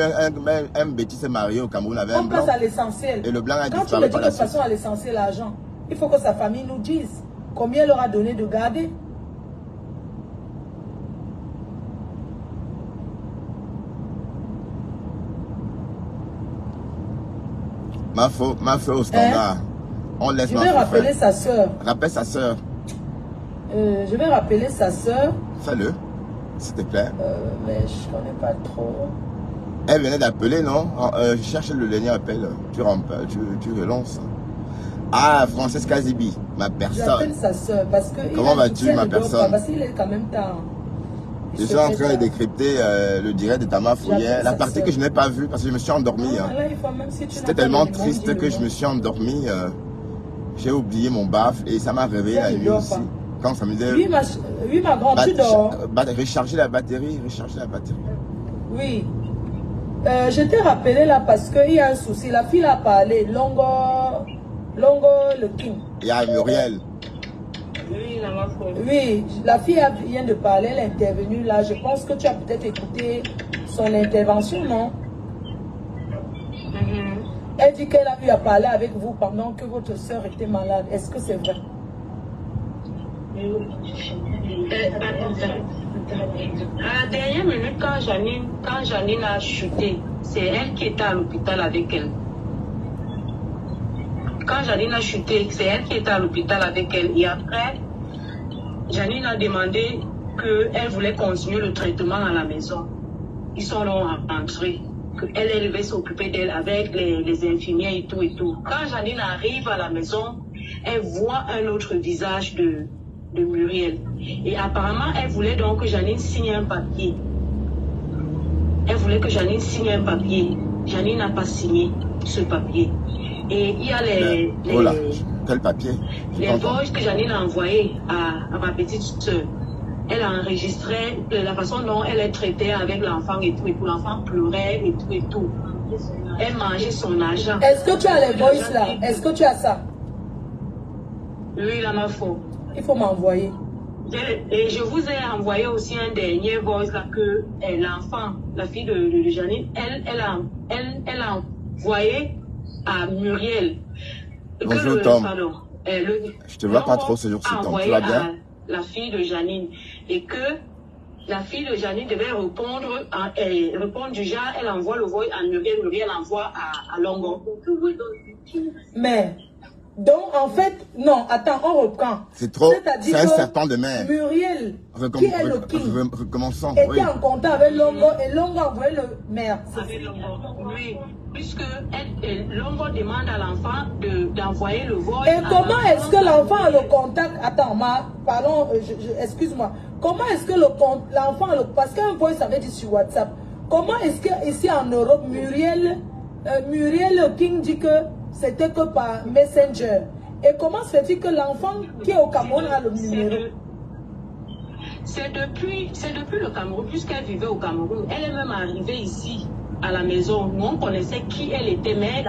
un bêtis se marier au Cameroun avec un On blanc. passe à l'essentiel. Et le blanc a Quand tu disparu me dis par que la de toute suite. façon à l'essentiel, l'argent, il faut que sa famille nous dise combien elle leur a donné de garder. Ma feu au standard. On laisse Je ma vais feu rappeler faire. sa soeur. Rappelle sa soeur. Je vais rappeler sa soeur. Fais-le, s'il te plaît. Mais je connais pas trop. Elle venait d'appeler, non? Cherche le dernier appel. Tu relances. Ah, Frances Kazibi, ma personne. J'appelle sa soeur parce que. Comment vas-tu, ma personne? Parce qu'il est quand même temps. Je suis en train de décrypter le direct de Tama Fourière. La partie que je n'ai pas vue parce que je me suis endormi. C'était tellement triste que je me suis endormi. J'ai oublié mon baffe et ça m'a réveillé la nuit aussi. Quand ça me disait. Oui, ma grande, tu dors. Recharger la batterie. Oui. Je t'ai rappelé là parce qu'il y a un souci. La fille a parlé. Longo le King. Il y a Muriel. Oui, la fille vient de parler, elle est intervenue là. Je pense que tu as peut-être écouté son intervention, non? Elle dit qu'elle a eu à parler avec vous pendant que votre soeur était malade. Est-ce que c'est vrai? À la dernière minute, quand Janine a chuté, c'est elle qui était à l'hôpital avec elle. Quand Janine a chuté, c'est elle qui était à l'hôpital avec elle. Et après, Janine a demandé qu'elle voulait continuer le traitement à la maison. Ils sont rentrés. Elle devait s'occuper d'elle avec les infirmières et tout et tout. Quand Janine arrive à la maison, elle voit un autre visage de Muriel. Et apparemment, elle voulait donc que Janine signe un papier. Elle voulait que Janine signe un papier. Janine n'a pas signé ce papier. Et il y a quel papier? Les voix que Janine a envoyées à ma petite soeur. Elle a enregistré la façon dont elle est traitée avec l'enfant et tout. Et tout, l'enfant pleurait et tout et tout. Elle mangeait son argent. Est-ce que tu as les voices là? Est-ce que tu as ça? Oui, là, ma faute. Il faut m'envoyer. Et je vous ai envoyé aussi un dernier voice là que l'enfant, la fille de Janine, elle a envoyé à Muriel. Bonjour Tom. Je te vois pas trop ce jour-ci, Tom. Tu vas bien? La fille de Janine. Et que la fille de Janine devait répondre du genre, elle envoie le voice à Muriel, Muriel envoie à Longo. Mais, donc en fait, non, attends, on reprend. C'est trop, c'est un serpent de mer. Muriel, qui est le king, recommençons, était en contact avec Longo et Longo a envoyé le maire. Avec Longo, oui. Puisque Longo demande à l'enfant d'envoyer le voice. Et comment est-ce que l'enfant a le contact? Attends, pardon, excuse-moi. Comment est-ce que l'enfant a le... Parce qu'un voice avait dit sur WhatsApp. Comment est-ce que ici en Europe, Muriel King dit que c'était que par Messenger? Et comment se fait-il que l'enfant qui est au Cameroun a le numéro? C'est depuis le Cameroun, puisqu'elle vivait au Cameroun. Elle est même arrivée ici, à la maison. Nous, on connaissait qui elle était, mais elle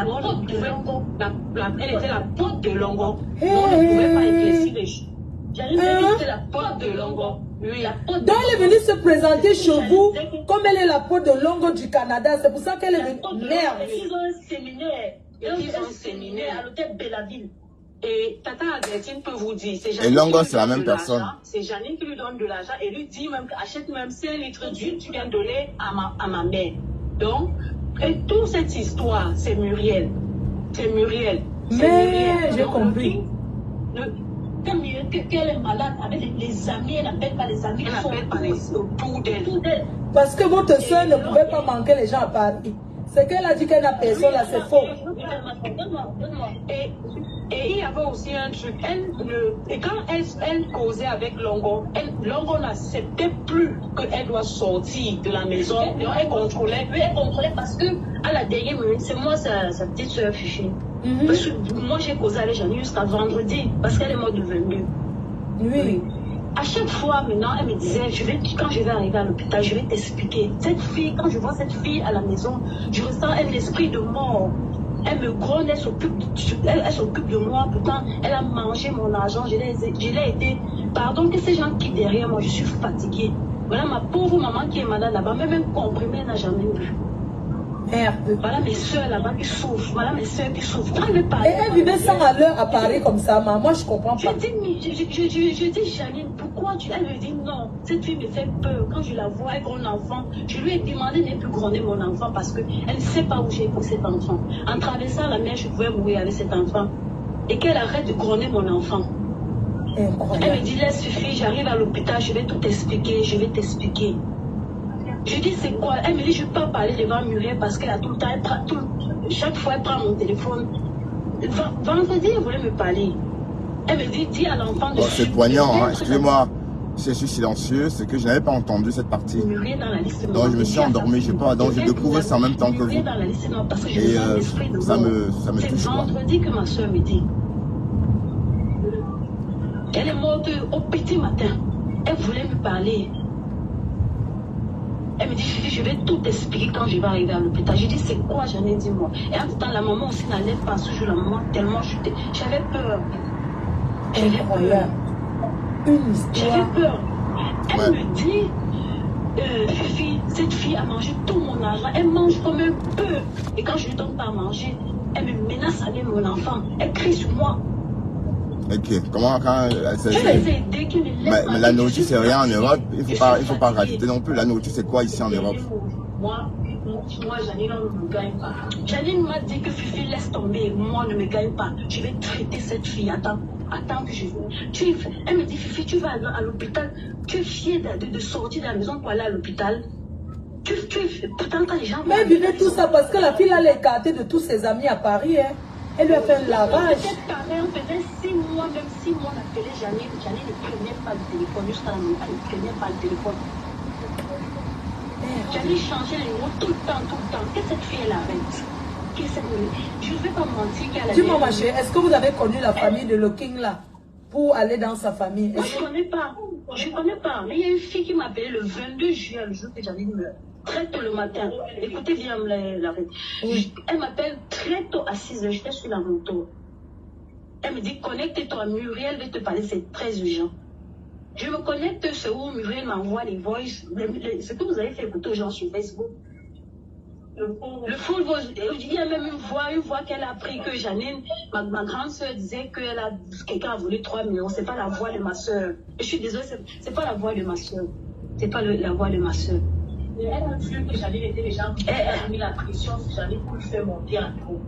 était la pote de Longo. Hey. On ne pouvait pas éclaircir les choses. C'était la pote de Longo. Oui, la pote de Donc elle est venue se présenter chez vous comme elle est la pote de Longo du Canada. C'est pour ça qu'elle est venue. Merde. Ils ont un séminaire. Ils ont un séminaire à l'hôtel Bellaville. Et Tata Albertine peut vous dire, c'est Janine. Et Longo, c'est la même personne. C'est Janine qui lui donne de l'argent et lui dit même achète même 5 litres d'huile, tu viens donner à ma mère. Donc, et toute cette histoire, c'est Muriel. C'est Muriel. Mais j'ai compris. Qu'elle est malade avec les amis, elle n'appelle pas les amis. Elle n'appelle pas les autour d'elle. Parce que votre soeur ne pouvait pas manquer les gens à Paris. C'est qu'elle a dit qu'elle n'a personne là, c'est faux. Et il y avait aussi un truc. Et quand elle causait avec Longo, Longo n'acceptait plus qu'elle doit sortir de la maison. Donc elle contrôlait. Oui, elle contrôlait parce que à la dernière minute, c'est moi sa petite soeur Fifi. Parce que moi j'ai causé avec Janine jusqu'à vendredi parce qu'elle est morte le 22. Oui. À chaque fois, maintenant, elle me disait, quand je vais arriver à l'hôpital, je vais t'expliquer. Cette fille, quand je vois cette fille à la maison, je ressens un esprit de mort. Elle me gronde, elle s'occupe de moi. Pourtant, elle a mangé mon argent. Je l'ai aidé. Pardon que ces gens qui derrière moi, je suis fatiguée. Voilà ma pauvre maman qui est malade là-bas. Même un comprimé, elle n'a jamais vu. Merde. Voilà mes soeurs là-bas qui souffrent. Voilà mes soeurs qui souffrent. Quand elle me parle, Et elle vivait sans à l'heure à parler comme ça, maman. Moi, je comprends pas. Je dis, Janine, pourquoi elle me dit non. Cette fille me fait peur. Quand je la vois avec mon enfant, je lui ai demandé de ne plus gronder mon enfant parce qu'elle ne sait pas où j'ai pris cet enfant. En traversant la mer, je pouvais mourir avec cet enfant. Et qu'elle arrête de gronder mon enfant. Incroyable. Elle me dit, laisse suffire, j'arrive à l'hôpital, je vais tout t'expliquer, je vais t'expliquer. Je dis, c'est quoi? Elle me dit, je ne peux pas parler devant Muriel parce qu'elle a tout le temps, chaque fois, elle prend mon téléphone. Vendredi, elle voulait me parler. Elle me dit, dis à l'enfant de... Oh, c'est poignant, hein. Excusez-moi. Si je suis silencieux, c'est que je n'avais pas entendu cette partie. Donc je me suis endormi, je sais pas, donc j'ai découvert ça en même temps que vous. Et ça me touche. C'est vendredi que ma soeur me dit. Elle est morte au petit matin. Elle voulait me parler. Elle me dit, je vais tout expliquer quand je vais arriver à l'hôpital. Je dis, c'est quoi? J'en ai dit moi. Et en tout temps, la maman aussi n'allait pas ce jour, la maman tellement chuté. J'avais peur. Incroyable. Une histoire. J'avais peur. Elle me dit, Fifi, cette fille a mangé tout mon argent. Elle mange comme un peu. Et quand je lui donne pas à manger, elle me menace avec mon enfant. Elle crie sur moi. Ok, comment quand mais la nourriture c'est rien en Europe, il faut pas rajouter non plus. La nourriture c'est quoi ici en Europe? Moi, Janine, on ne me gagne pas. Janine m'a dit que Fifi laisse tomber, moi ne me gagne pas. Je vais traiter cette fille. Attends que je vienne. Elle me dit, Fifi, tu vas à l'hôpital. Tu es fière de sortir de la maison pour aller à l'hôpital. Pourtant, quand les gens... Mais elle vivait tout ça parce que la fille allait écarter de tous ses amis à Paris. Hein. Elle lui a fait un lavage. On faisait 6 mois, même 6 mois, on appelait Janine. Janine ne prenait pas le téléphone. Jusqu'à la minute, elle ne prenait pas le téléphone. Janine changeait les mots tout le temps. Qu'est-ce que cette fille, elle arrête? Je ne vais pas mentir qu'elle a... Dis-moi, ma chérie, est-ce que vous avez connu la famille de Looking là pour aller dans sa famille? Moi, je ne connais pas. Mais il y a une fille qui m'a appelé le 22 juillet, le jour que Janine meurt. Très tôt le matin. Écoutez bien la oui. Elle m'appelle très tôt à 6 h. J'étais sur la moto. Elle me dit, connecte-toi, Muriel veut te parler, c'est très urgent. Je me connecte, c'est où Muriel m'envoie les voices. Ce que vous avez fait écouter aux gens sur Facebook. Le full voice. Il y a même une voix qu'elle a pris que Janine, ma grande soeur disait que quelqu'un a volé 3 millions. C'est pas la voix de ma soeur. Je suis désolée, c'est pas la voix de ma soeur. C'est pas la voix de ma soeur. Elle a vu que Janine était les gens qui ont mis la pression sur Janine pour lui faire monter en trop.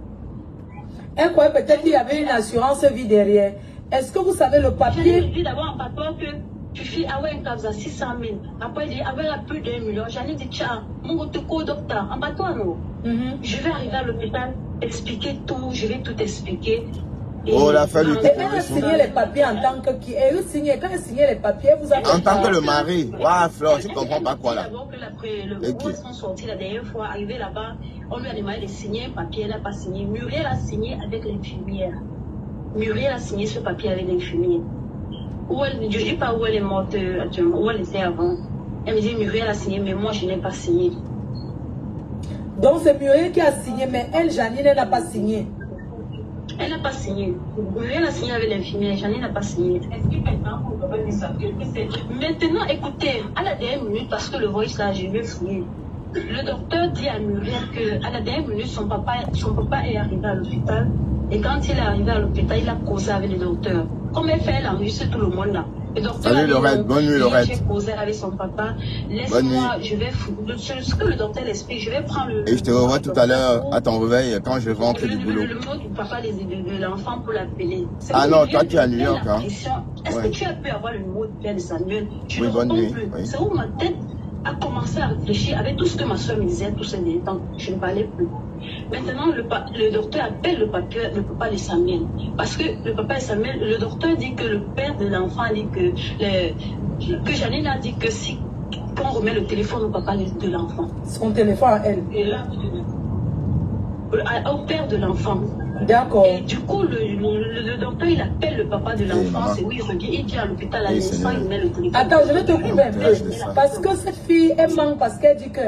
Elle croyait peut-être qu'il y avait une assurance vie derrière. Est-ce que vous savez le papier? Janine dit d'abord en patois que Fifi a un cas à 600 000. Après, il dit avec plus d'1 million. Janine dit, tiens, mon docteur, en patois, non. Je vais arriver à l'hôpital, expliquer tout, je vais tout expliquer. Oh, la femme était... Elle a signé les papiers en tant que qui? Elle signait, quand elle signait les papiers, vous avez... En tant que le mari. Waouh, Flore, je ne comprends pas quoi là. Avant que le sont sortis la dernière fois, arrivé là-bas, on lui a demandé de signer un papier, elle n'a pas signé. Muriel a signé avec l'infirmière. Muriel a signé ce papier avec l'infirmière. Je ne dis pas où elle est morte actuellement, où elle était avant. Elle me dit Muriel a signé, mais moi je n'ai pas signé. Donc c'est Muriel qui a signé, mais elle, Janine, elle n'a pas signé. Elle n'a pas signé. Muriel a signé avec l'infirmière, Janine n'a pas signé. Est-ce que maintenant, vous pouvez dire ça? Maintenant, écoutez, à la dernière minute, parce que le voice là, je vais fouiller. Le docteur dit à Muriel qu'à la dernière minute, son papa est arrivé à l'hôpital. Et quand il est arrivé à l'hôpital, il a causé avec le docteur. Comme elle fait, elle enregistre tout le monde là. Le docteur Salut Laurette, bonne nuit Laurette. J'ai causé avec son papa. Laisse-moi, je vais ce que le docteur l'explique, je vais prendre le... Et je te revois tout à l'heure à ton réveil quand je rentre du boulot. Le mot du papa de l'enfant pour l'appeler. Ah non, toi tu es à New York. Hein. Est-ce que tu as pu avoir le mot de père de Samuel? Je oui, bonne nuit. Oui. C'est où ma tête a commencé à réfléchir avec tout ce que ma soeur me disait tous ces derniers temps. Je ne parlais plus. Maintenant, le docteur appelle le papa de Samuel. Parce que le papa de Samuel, le docteur dit que le père de l'enfant dit que Janine a dit que si on remet le téléphone au papa de l'enfant. Son téléphone à elle. Et là, au père de l'enfant. D'accord. Et du coup, le docteur, il appelle le papa de l'enfant, c'est où il revient, il vient à l'hôpital à l'instant, il met le téléphone. Attends, je vais te couper un peu. Parce que cette fille, elle manque parce qu'elle dit que...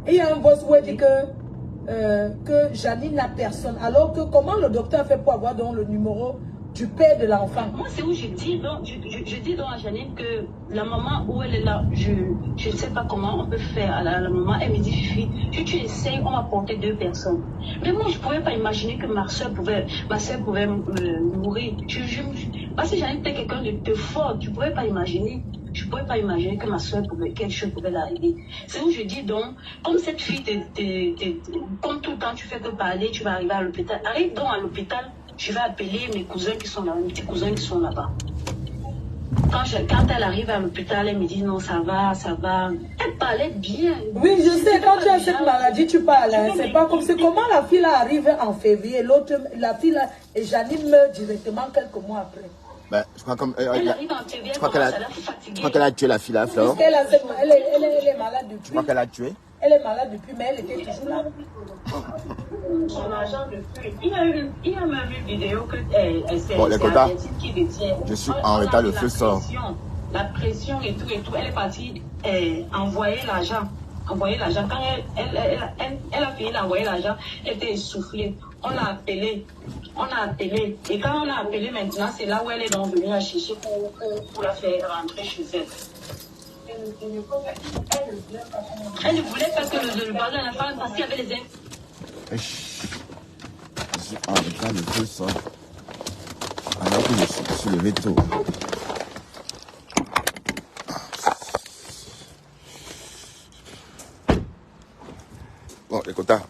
Il y a un boss où elle dit que Janine n'a personne. Alors que comment le docteur a fait pour avoir donc le numéro du père de l'enfant? Moi, c'est où je dis donc, je dis donc à Janine que la maman où elle est là, je ne sais pas comment on peut faire à la maman. Elle me dit, Fifi, si tu essayes, on va porter 2 personnes. Mais moi, je ne pouvais pas imaginer que ma soeur pouvait mourir. Parce que Janine était quelqu'un de fort, tu ne pouvais pas imaginer. Je ne pouvais pas imaginer que ma soeur quelque chose pouvait l'arriver. C'est où je dis donc, comme cette fille, comme tout le temps tu fais que parler, tu vas arriver à l'hôpital. Arrive donc à l'hôpital, je vais appeler mes cousins qui sont là, mes petits cousins qui sont là-bas. Quand elle arrive à l'hôpital, elle me dit non, ça va, ça va. Elle parlait bien. Oui, je sais, quand tu as cette maladie, tu parles. Hein. C'est pas comme c'est comment la fille là arrive en février, l'autre, la fille là, et Janine meurt directement quelques mois après. Ben, je crois comme elle arrive en février, je crois qu'elle a tué la fille là, Flore. Elle est malade depuis. Je crois qu'elle a tué. Elle est malade depuis, mais elle était toujours là. Son agent de feu. Il y a même une vidéo que bon, les quotas. Qui détient. Je suis en retard, le feu sort. La pression et tout. Elle est partie envoyer l'argent. Quand elle a fini d'envoyer l'argent, elle était essoufflée. On l'a appelée. Et quand on l'a appelée maintenant, c'est là où elle est donc venue la chercher pour la faire rentrer chez elle. Elle ne voulait pas que le parler à la femme parce qu'il y avait les Je suis en retard, le feu sort. Alors que je suis levé tôt. Bon, les quotas.